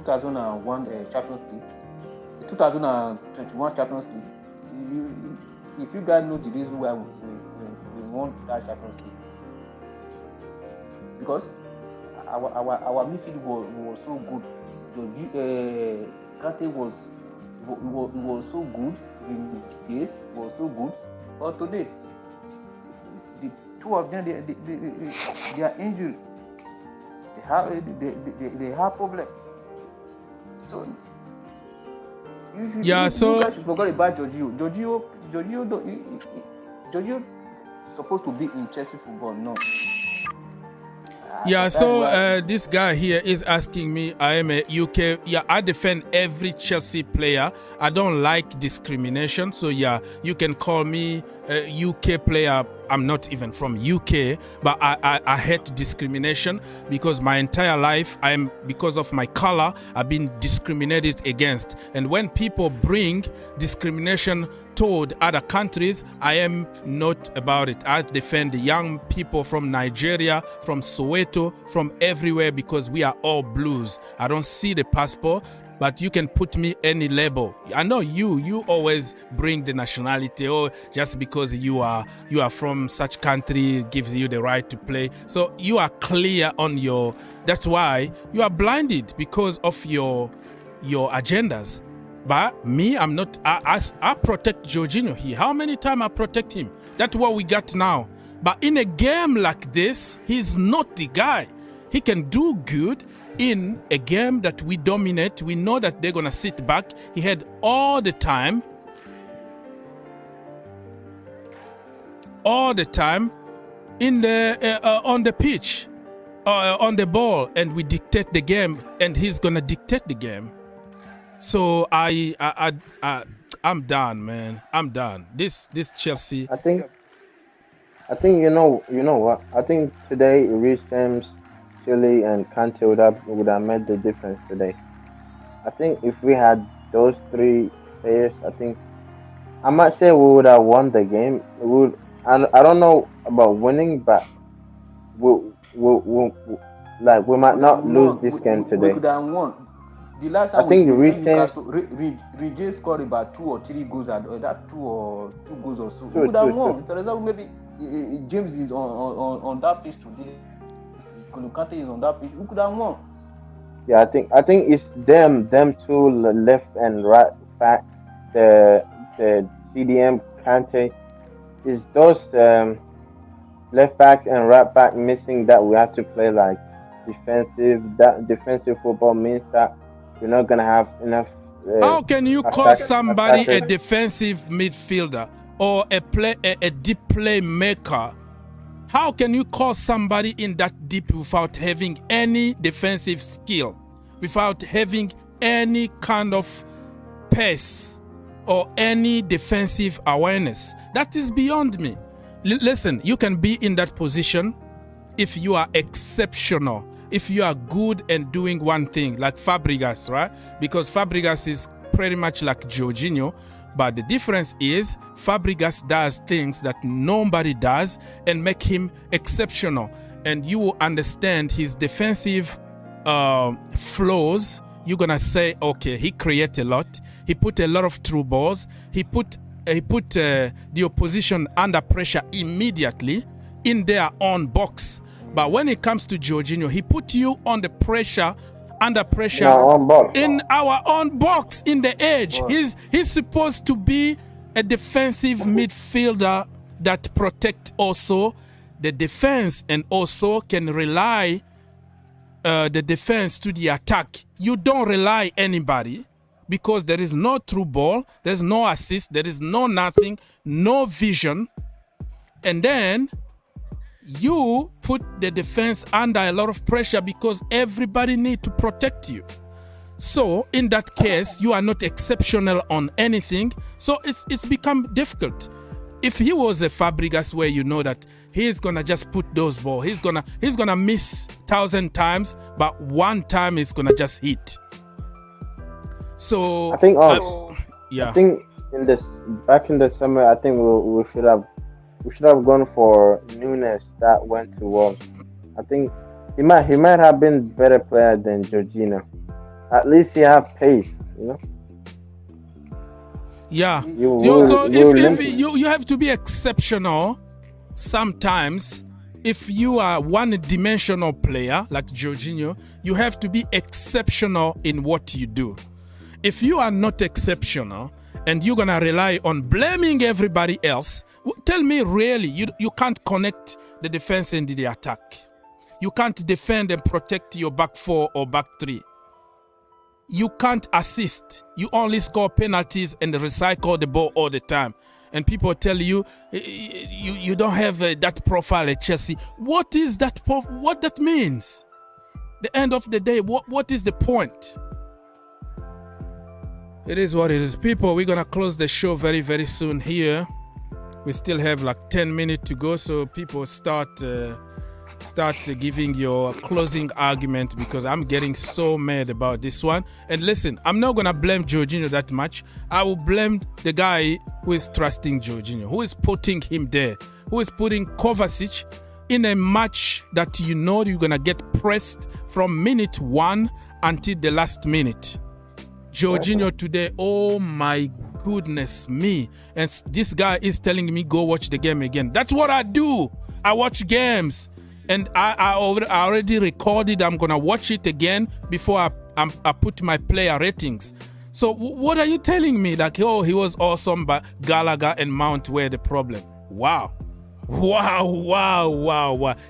2001 Champions League, 2021 Champions League. If you guys know the reason why we won that Champions League, because our midfield was so good. Kante was so good. Yes, was so good. But today, the two of them they are injured. They have problem. So you guys should forget about Jorginho. Jorginho supposed to be in Chelsea football, no. Yeah, so this guy here is asking me, I am a UK, I defend every Chelsea player. I don't like discrimination. So yeah, you can call me a UK player. I'm not even from UK, but I hate discrimination because my entire life, because of my color, I've been discriminated against. And when people bring discrimination toward other countries, I am not about it. I defend the young people from Nigeria, from Soweto, from everywhere, because we are all blues. I don't see the passport, but you can put me any label. I know you always bring the nationality, or just because you are from such country gives you the right to play. So you are clear on that's why you are blinded because of your agendas. But me, I'm not. I protect Jorginho here. How many times I protect him? That's what we got now. But in a game like this, he's not the guy. He can do good in a game that we dominate. We know that they're gonna sit back. He had all the time in the on the pitch, on the ball, and we dictate the game, and he's gonna dictate the game. So I'm done, man. I'm done. This Chelsea. I think you know what? I think today Reece James, Chile, and Kante would have made the difference today. I think if we had those three players, I might say we would have won the game. I don't know about winning, but we might not lose this game today. We could have won. The last time I think Reece scored about 2 or 3 goals, and that 2 goals or so. We could have won. For example, maybe James is on that pitch today. Kante is on that pitch. We could have won. Yeah, I think it's them two left and right back. The CDM Kante is those left back and right back missing that we have to play like defensive. That defensive football means that we're not gonna have enough. How can you call somebody a defensive midfielder or a deep playmaker? How can you call somebody in that deep without having any defensive skill, without having any kind of pace or any defensive awareness? That is beyond me. Listen, you can be in that position if you are exceptional, if you are good and doing one thing, like Fabregas, right? Because Fabregas is pretty much like Jorginho, but the difference is Fabregas does things that nobody does and make him exceptional. And you will understand his defensive flaws. You're going to say, okay, he created a lot. He put a lot of through balls. He put the opposition under pressure immediately in their own box. But when it comes to Jorginho, he put you on the pressure, under pressure in our own box, in the edge. He's supposed to be a defensive midfielder that protect also the defense and also can rely the defense to the attack. You don't rely anybody because there is no through ball, there's no assist, there is no nothing, no vision. And then you put the defense under a lot of pressure because everybody need to protect you. So in that case, you are not exceptional on anything. So it's become difficult. If he was a Fabregas where you know that he's gonna just put those balls, he's gonna miss 1,000 times, but one time he's gonna just hit. So I think yeah. I think back in the summer, I think we should have gone for Nunes that went to Wolves. I think he might have been better player than Jorginho. At least he have pace, you know. Yeah. You have to be exceptional sometimes. If you are one-dimensional player like Jorginho, you have to be exceptional in what you do. If you are not exceptional and you're gonna rely on blaming everybody else, tell me really, you can't connect the defense and the attack. You can't defend and protect your back four or back three. You can't assist. You only score penalties and recycle the ball all the time. And people tell you, you don't have that profile at Chelsea. What is that? What that means? The end of the day, what is the point? It is what it is. People, we're going to close the show very, very soon here. We still have like 10 minutes to go. So people start giving your closing argument because I'm getting so mad about this one. And listen, I'm not going to blame Jorginho that much. I will blame the guy who is trusting Jorginho, who is putting him there, who is putting Kovacic in a match that you know you're going to get pressed from minute 1 until the last minute. Jorginho today, oh my goodness me. And this guy is telling me go watch the game again. That's what I do. I watch games. And I already recorded. I'm going to watch it again before I put my player ratings. So what are you telling me? Like, oh, he was awesome, but Gallagher and Mount were the problem. Wow.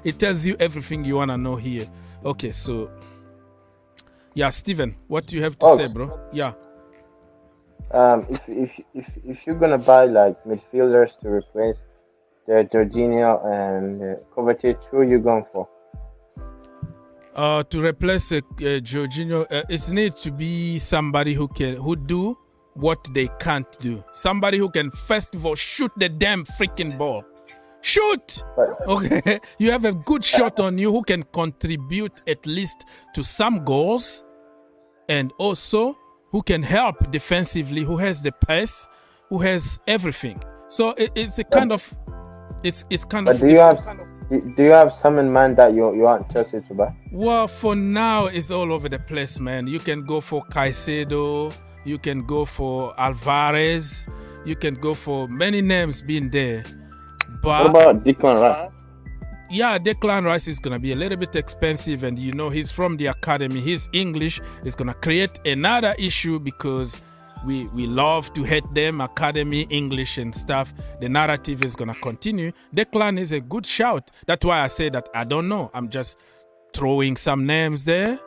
It tells you everything you want to know here. Okay, so... Yeah, Steven, what do you have to say, bro? Yeah. If you're going to buy, like, midfielders to replace Jorginho and Kovacic, who are you going for? To replace Jorginho, it needs to be somebody who do what they can't do. Somebody who can first of all shoot the damn freaking ball. Shoot! Okay, you have a good shot on you who can contribute at least to some goals, and also who can help defensively, who has the pace, who has everything. So it's a kind of. It's kind of. Do you have some in mind that you want Chelsea to buy? Well, for now, it's all over the place, man. You can go for Caicedo, you can go for Alvarez, you can go for many names being there. But what about Declan Rice? Yeah, Declan Rice is going to be a little bit expensive, and you know he's from the academy. His English is going to create another issue because we love to hate them, academy, English and stuff. The narrative is going to continue. Declan is a good shout. That's why I say that I don't know. I'm just throwing some names there.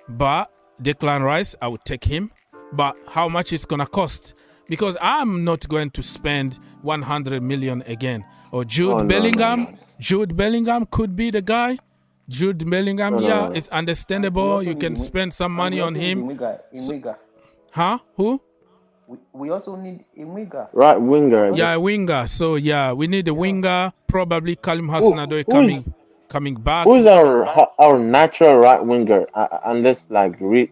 But Declan Rice, I would take him. But how much it's going to cost? Because I'm not going to spend 100 million again. Or Jude Bellingham. No. Jude Bellingham could be the guy. Jude Bellingham, it's understandable. You can spend some money on him. Huh? Who? We also need a winger. Right, winger. Yeah, a winger. So, we need a winger. Probably Kalim Hassanadoi coming back. Who's our natural right winger? Unless, like, we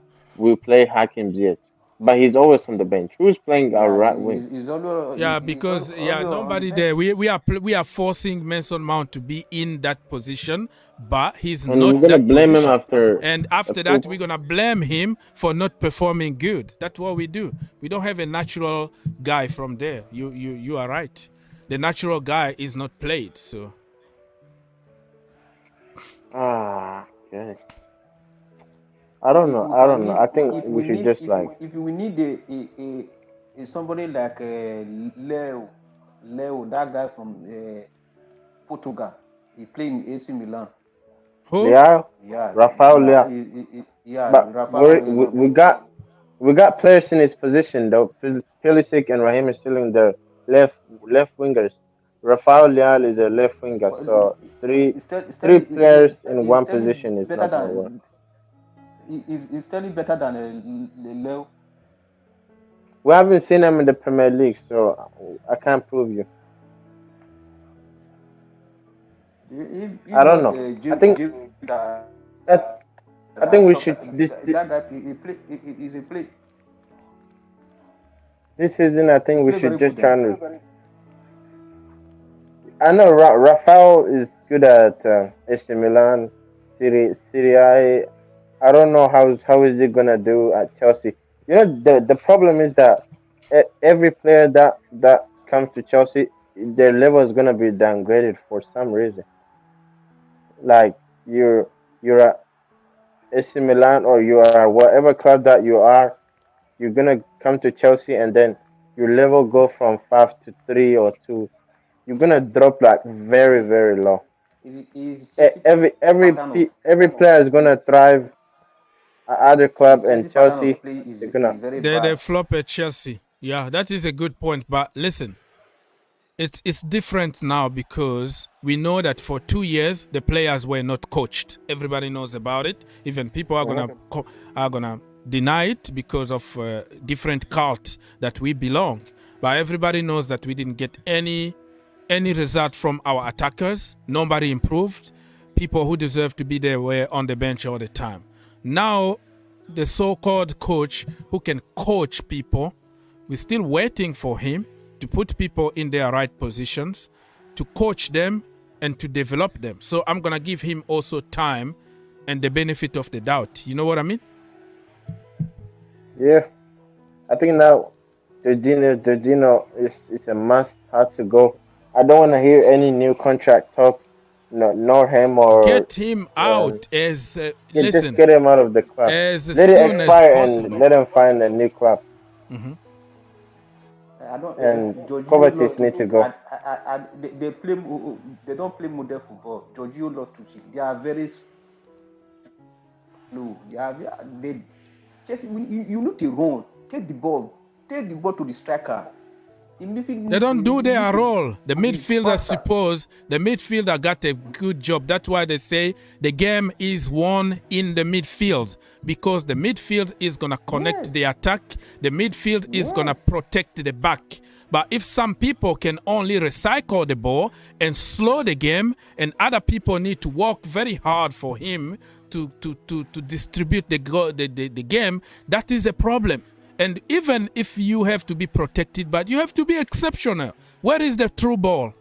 play Hakim Ziyech. but he's always on the bench. Who's playing our right wing? He's always, Yeah, because nobody there. We are forcing Mason Mount to be in that position, but he's And not we're gonna that blame position. him after. And after that, we're gonna blame him for not performing good. That's what we do. We don't have a natural guy from there. You are right. The natural guy is not played. So Okay. I don't know. I think we should just like. if we need a somebody like Leo, that guy from Portugal. He played in AC Milan. who? Leao, Yeah, Rafael Leao. But Rafael. we got players in his position though. Pulisic and Raheem is still in the left wingers. Rafael Leao is a left winger, so three players in one position is not gonna work. He's still better than Leo. We haven't seen him in the Premier League, so I can't prove you. I don't know. I think we should That guy, he's a play. this season. I think we Play should very just good try to. I know Rafael is good at AC Milan, Serie A. I don't know how is he gonna do at Chelsea. You know the problem is that every player that comes to Chelsea, their level is gonna be downgraded for some reason. Like you're at AC Milan or you are whatever club that you are, you're gonna come to Chelsea and then your level go from 5 to 3 or 2. You're gonna drop like very very low. Every player is gonna thrive at other club and Chelsea. They're gonna. They flop at Chelsea. Yeah, that is a good point. But listen, it's different now because we know that for 2 years the players were not coached. Everybody knows about it. Even people are gonna deny it because of different cults that we belong. But everybody knows that we didn't get any result from our attackers. Nobody improved. People who deserve to be there were on the bench all the time. Now, the so-called coach who can coach people, we're still waiting for him to put people in their right positions, to coach them and to develop them. So I'm going to give him also time and the benefit of the doubt. You know what I mean? Yeah, I think now Jorginho is a must. Have to go. I don't want to hear any new contract talk. No, nor him or get him out as listen. Just get him out of the club. As let soon it expire as possible. and let him find a new club. Mm-hmm. And Kovacic need to go. They don't play modern football. Jorginho loves to cheat. They are very slow. You need to run. Take the ball to the striker. They don't do their role. The midfielder got a good job. That's why they say the game is won in the midfield, because the midfield is going to connect the attack. The midfield is going to protect the back. But if some people can only recycle the ball and slow the game, and other people need to work very hard for him to distribute the game, that is a problem. And even if you have to be protected, but you have to be exceptional. Where is the true ball?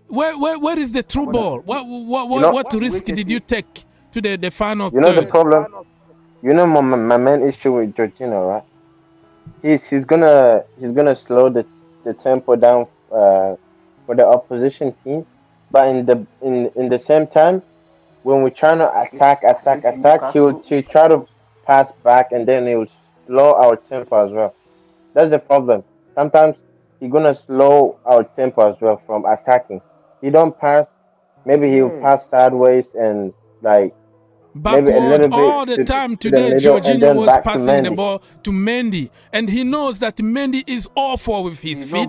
Where is the true ball? What risk did you take to the final third? The problem? My main issue with Jorginho, right? He's gonna slow the tempo down for the opposition team, but in the same time, when we're trying to attack, he'll try to pass back, and then he'll slow our tempo as well. That's the problem. Sometimes he's gonna slow our tempo as well from attacking. He don't pass. Maybe he'll pass sideways and like backward maybe a little bit all the time. Today, Jorginho was passing the ball to Mendy, and he knows that Mendy is awful with his feet.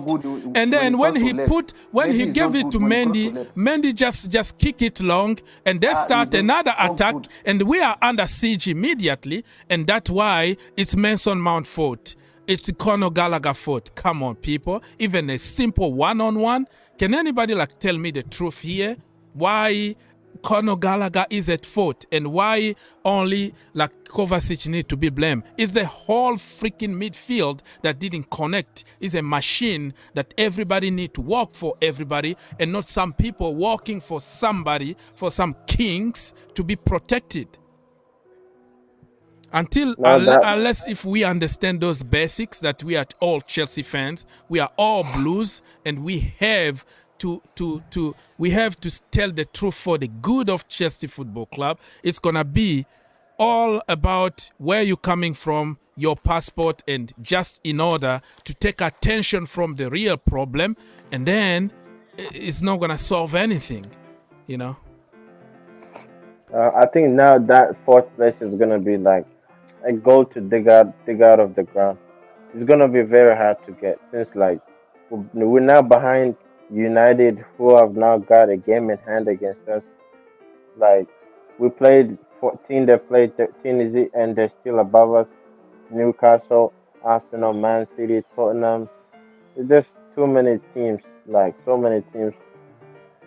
And then when he gave it to Mendy just kick it long, and they start another attack, and we are under siege immediately. And that's why it's Mason Mount fault. It's Conor Gallagher fault. Come on, people. Even a simple one-on-one. Can anybody tell me the truth here? Why Conor Gallagher is at fault, and why only like Kovacic need to be blamed? It's the whole freaking midfield that didn't connect. It's a machine that everybody need to work for everybody, and not some people working for somebody, for some kings to be protected. Unless if we understand those basics, that we are all Chelsea fans, we are all Blues, and we have to tell the truth for the good of Chelsea Football Club. It's gonna be all about where you're coming from, your passport, and just in order to take attention from the real problem, and then it's not gonna solve anything, you know. I think now that fourth place is gonna be like a goal to dig out of the ground. It's gonna be very hard to get since like we're now behind United, who have now got a game in hand against us. Like we played 14, they played 13, is it? And they're still above us. Newcastle, Arsenal, Man City, Tottenham. It's just too many teams. Like so many teams.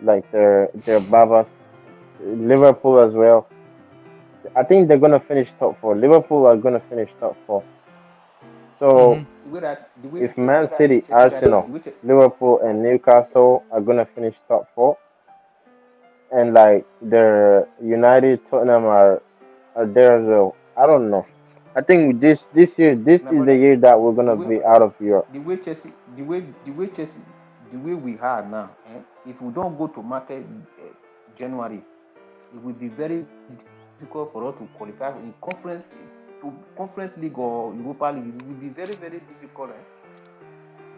Like they're above us. Liverpool as well. I think they're gonna finish top 4. Liverpool are gonna finish top 4. So if Man City, Arsenal, Liverpool, and Newcastle are gonna finish top 4, and like the United, Tottenham are there as well. I don't know. I think this year, this is the year that we're gonna be out of Europe. The way we are now, if we don't go to market January, it will be very difficult for us to qualify in conference league or Europa League. It will be very, very difficult.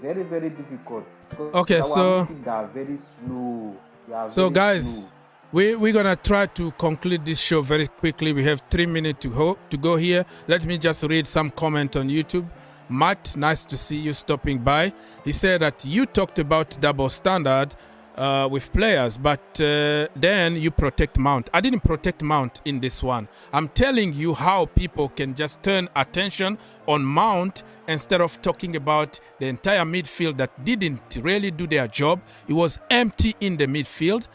Very, very difficult. Okay, so they are very slow. So guys, we're gonna try to conclude this show very quickly. We have 3 minutes to go here. Let me just read some comment on YouTube. Matt, nice to see you stopping by. He said that you talked about double standard with players, but then you protect Mount. I didn't protect Mount in this one. I'm telling you how people can just turn attention on Mount instead of talking about the entire midfield that didn't really do their job. It was empty in the midfield,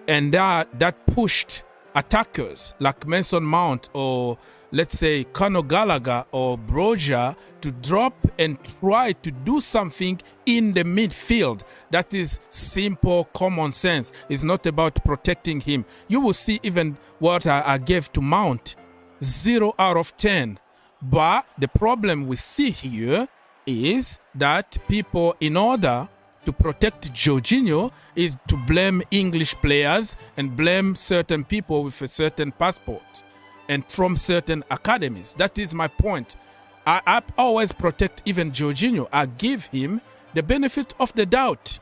and that pushed attackers like Mason Mount or let's say Conor Gallagher or Broja to drop and try to do something in the midfield. That is simple common sense. It's not about protecting him. You will see even what I gave to Mount, 0 out of 10. But the problem we see here is that people, in order to protect Jorginho, is to blame English players and blame certain people with a certain passport and from certain academies. That is my point. I always protect even Jorginho. I give him the benefit of the doubt.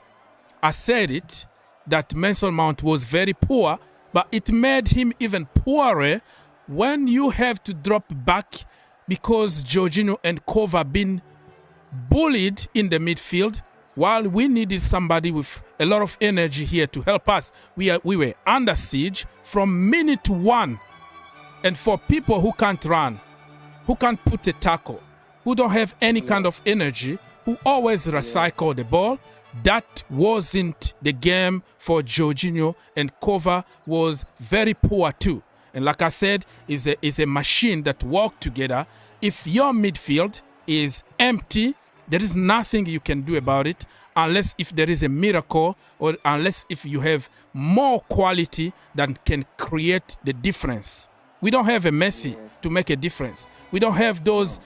I said it, that Mason Mount was very poor, but it made him even poorer when you have to drop back because Jorginho and Kova been bullied in the midfield while we needed somebody with a lot of energy here to help us. We were under siege from minute 1. And for people who can't run, who can't put a tackle, who don't have any kind of energy, who always recycle the ball, that wasn't the game for Jorginho, and Kova was very poor too. And like I said, is a machine that work together. If your midfield is empty, there is nothing you can do about it unless if there is a miracle or unless if you have more quality that can create the difference. We don't have a Messi to make a difference. We don't have those,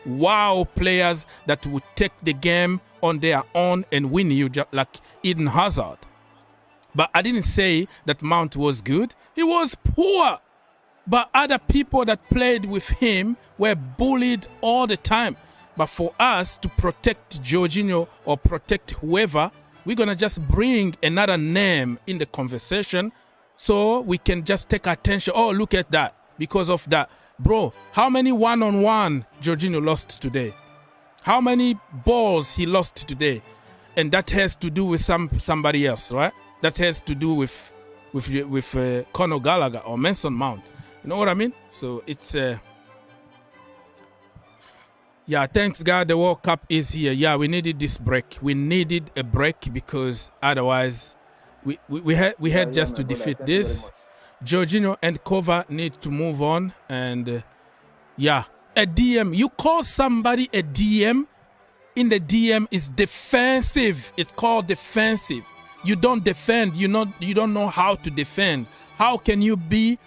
wow players that would take the game on their own and win you, just like Eden Hazard. But I didn't say that Mount was good. He was poor. But other people that played with him were bullied all the time. But for us to protect Jorginho or protect whoever, we're going to just bring another name in the conversation so we can just take attention. Oh, look at that. Because of that. Bro, how many one-on-one Jorginho lost today? How many balls he lost today? And that has to do with somebody else, right? That has to do with Conor Gallagher or Mason Mount. You know what I mean? So it's... yeah, thanks God the World Cup is here. Yeah, we needed this break. We needed a break because otherwise We had just to defeat this. Jorginho and Kova need to move on, and a DM. You call somebody a DM. In the DM is defensive. It's called defensive. You don't defend. You don't know how to defend. How can you be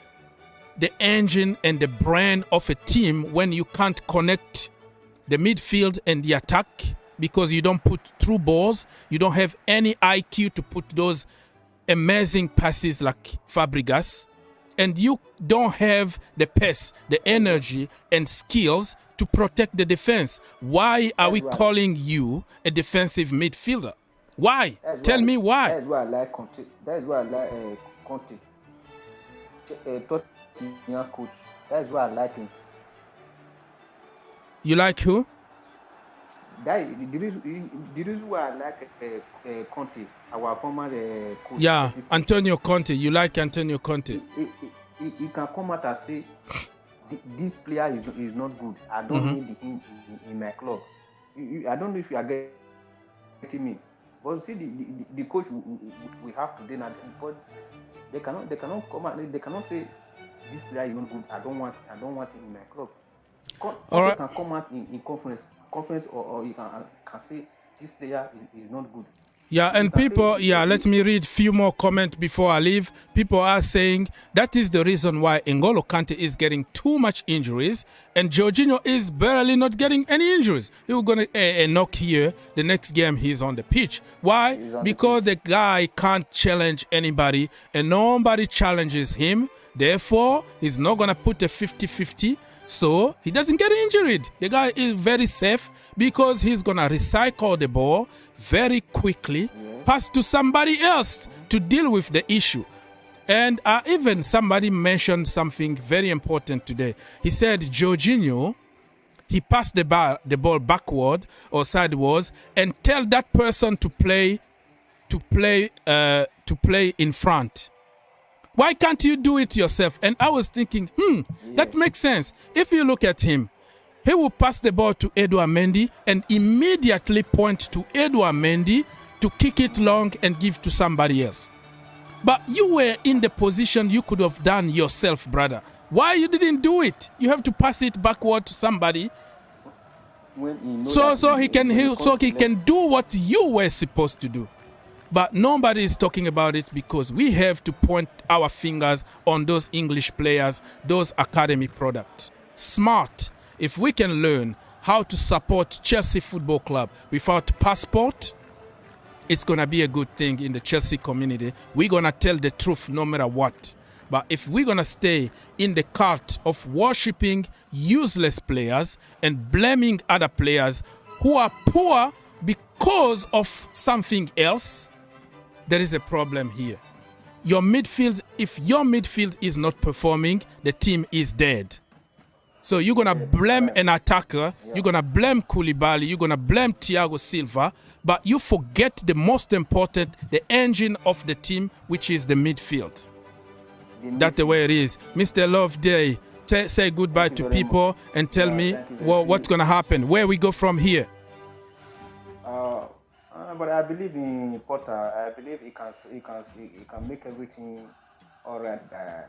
the engine and the brain of a team when you can't connect the midfield and the attack because you don't put through balls? You don't have any IQ to put those amazing passes like Fabregas, and you don't have the pace, the energy and skills to protect the defense. Why are we calling you a defensive midfielder? Why? Tell me why. That's why I like Conte. That's why I like Conte. Tottenham coach. That's why I like him. You like who? The reason why I like Conte, our former coach. Yeah, Antonio Conte. You like Antonio Conte? He can come out and say, this player is not good. I don't need him in my club. I don't know if you are getting me. But see, the coach we have today now, but they cannot come out. They cannot say this player is not good. I don't want him in my club. All right. Can come out in conference, or you can say this player is not good. Yeah, and people, let me read a few more comments before I leave. People are saying that is the reason why N'Golo Kante is getting too much injuries and Jorginho is barely not getting any injuries. He was going to knock here the next game he's on the pitch. Why? Because the guy can't challenge anybody and nobody challenges him. Therefore, he's not going to put a 50-50. So he doesn't get injured. The guy is very safe because he's going to recycle the ball very quickly, pass to somebody else to deal with the issue. And even somebody mentioned something very important today. He said Jorginho, he passed the ball backward or sideways and tell that person to play in front. Why can't you do it yourself? And I was thinking, that makes sense. If you look at him, he will pass the ball to Edouard Mendy and immediately point to Edouard Mendy to kick it long and give to somebody else. But you were in the position you could have done yourself, brother. Why you didn't do it? You have to pass it backward to somebody so he can do what you were supposed to do. But nobody is talking about it because we have to point our fingers on those English players, those academy products. Smart. If we can learn how to support Chelsea Football Club without passport, it's going to be a good thing in the Chelsea community. We're going to tell the truth no matter what. But if we're going to stay in the cult of worshipping useless players and blaming other players who are poor because of something else, there is a problem here. Your midfield, if your midfield is not performing, the team is dead. So you're going to blame an attacker, you're going to blame Koulibaly, you're going to blame Thiago Silva, but you forget the most important, the engine of the team, which is the midfield. That's the way it is. Mr. Loveday, say goodbye to people and tell me what's going to happen, where we go from here. But I believe in Potter. I believe he can make everything all right by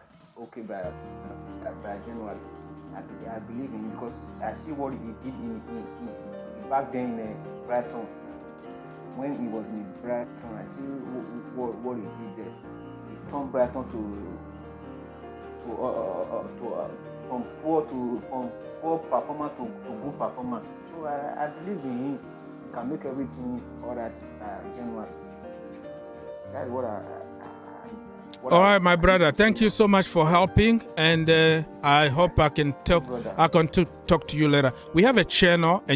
January. I believe in him because I see what he did in back then in Brighton. When he was in Brighton, I see what he did there. He turned Brighton from poor performance to good performance. So I believe in him. He can make everything all right January. That's what all right, my brother. Thank you so much for helping, and I hope I can talk. Talk to you later. We have a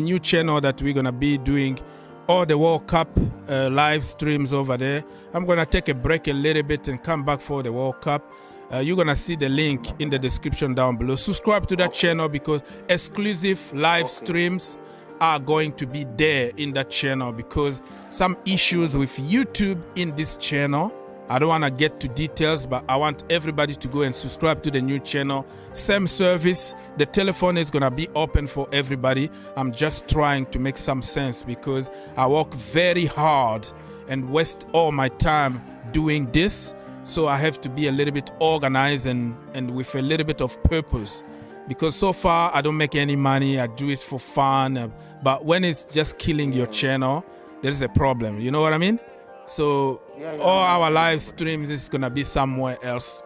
new channel that we're gonna be doing all the World Cup live streams over there. I'm gonna take a break a little bit and come back for the World Cup. You're gonna see the link in the description down below. Subscribe to that channel because exclusive live streams are going to be there in that channel because some issues with YouTube in this channel. I don't want to get to details, but I want everybody to go and subscribe to the new channel. Same service. The telephone is going to be open for everybody. I'm just trying to make some sense because I work very hard and waste all my time doing this. So I have to be a little bit organized and with a little bit of purpose. Because so far I don't make any money. I do it for fun. But when it's just killing your channel, there's a problem. You know what I mean? So all our live streams is going to be somewhere else.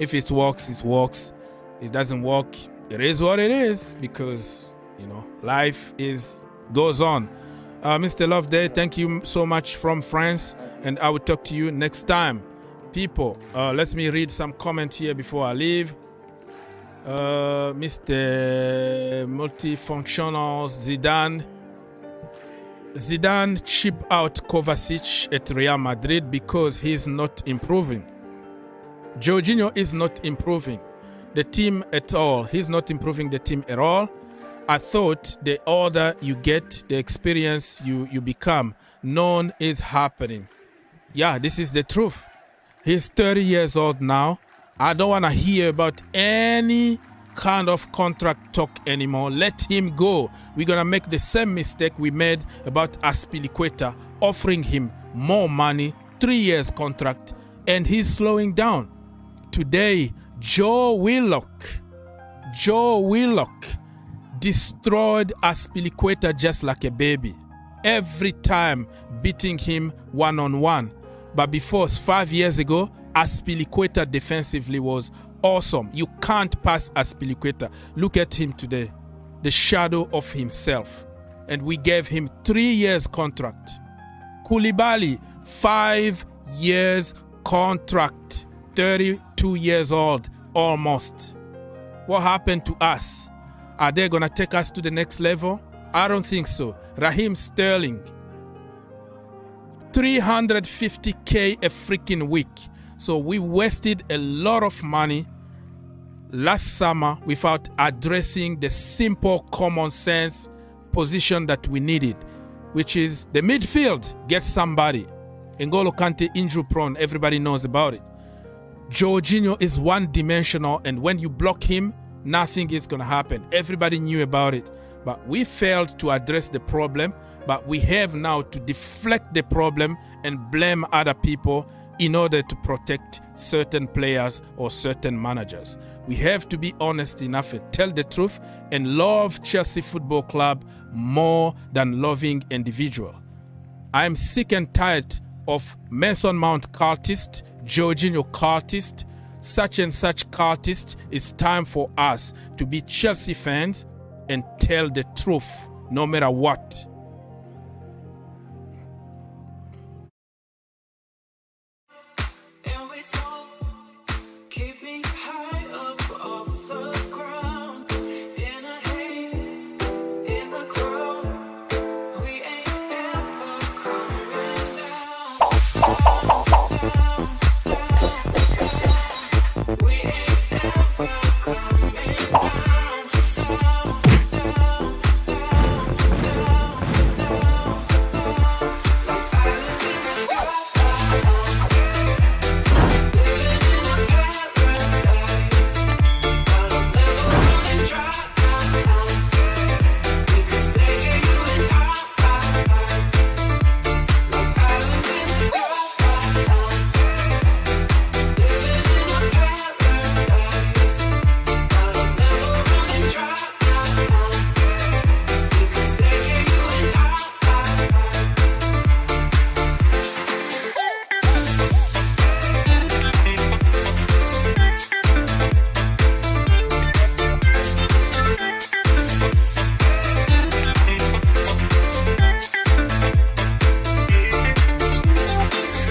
If it works, it works. It doesn't work, it is what it is. Because, you know, life goes on. Mr. Loveday, thank you so much from France. And I will talk to you next time. People, let me read some comment here before I leave. Mr. Multifunctional Zidane chip out Kovacic at Real Madrid because he's not improving. Jorginho is not improving the team at all. He's not improving the team at all. I thought the older you get, the experience you become, none is happening. Yeah, this is the truth. He's 30 years old now. I don't want to hear about any kind of contract talk anymore. Let him go. We're going to make the same mistake we made about Azpilicueta, offering him more money, 3 years contract, and he's slowing down. Today, Joe Willock destroyed Azpilicueta just like a baby. Every time beating him one-on-one. But before, 5 years ago, Azpilicueta defensively was awesome. You can't pass Azpilicueta. Look at him today. The shadow of himself. And we gave him 3 years contract. Koulibaly, 5 years contract. 32 years old, almost. What happened to us? Are they going to take us to the next level? I don't think so. Raheem Sterling, 350k a freaking week. So we wasted a lot of money last summer without addressing the simple common sense position that we needed, which is the midfield. Get somebody. N'Golo Kante injury prone, everybody knows about it. Jorginho is one-dimensional, and when you block him, nothing is going to happen. Everybody knew about it, but we failed to address the problem. But we have now to deflect the problem and blame other people in order to protect certain players or certain managers. We have to be honest enough and tell the truth and love Chelsea Football Club more than loving individual. I am sick and tired of Mason Mount cultist, Jorginho cultist, such and such cultist. It's time for us to be Chelsea fans and tell the truth no matter what.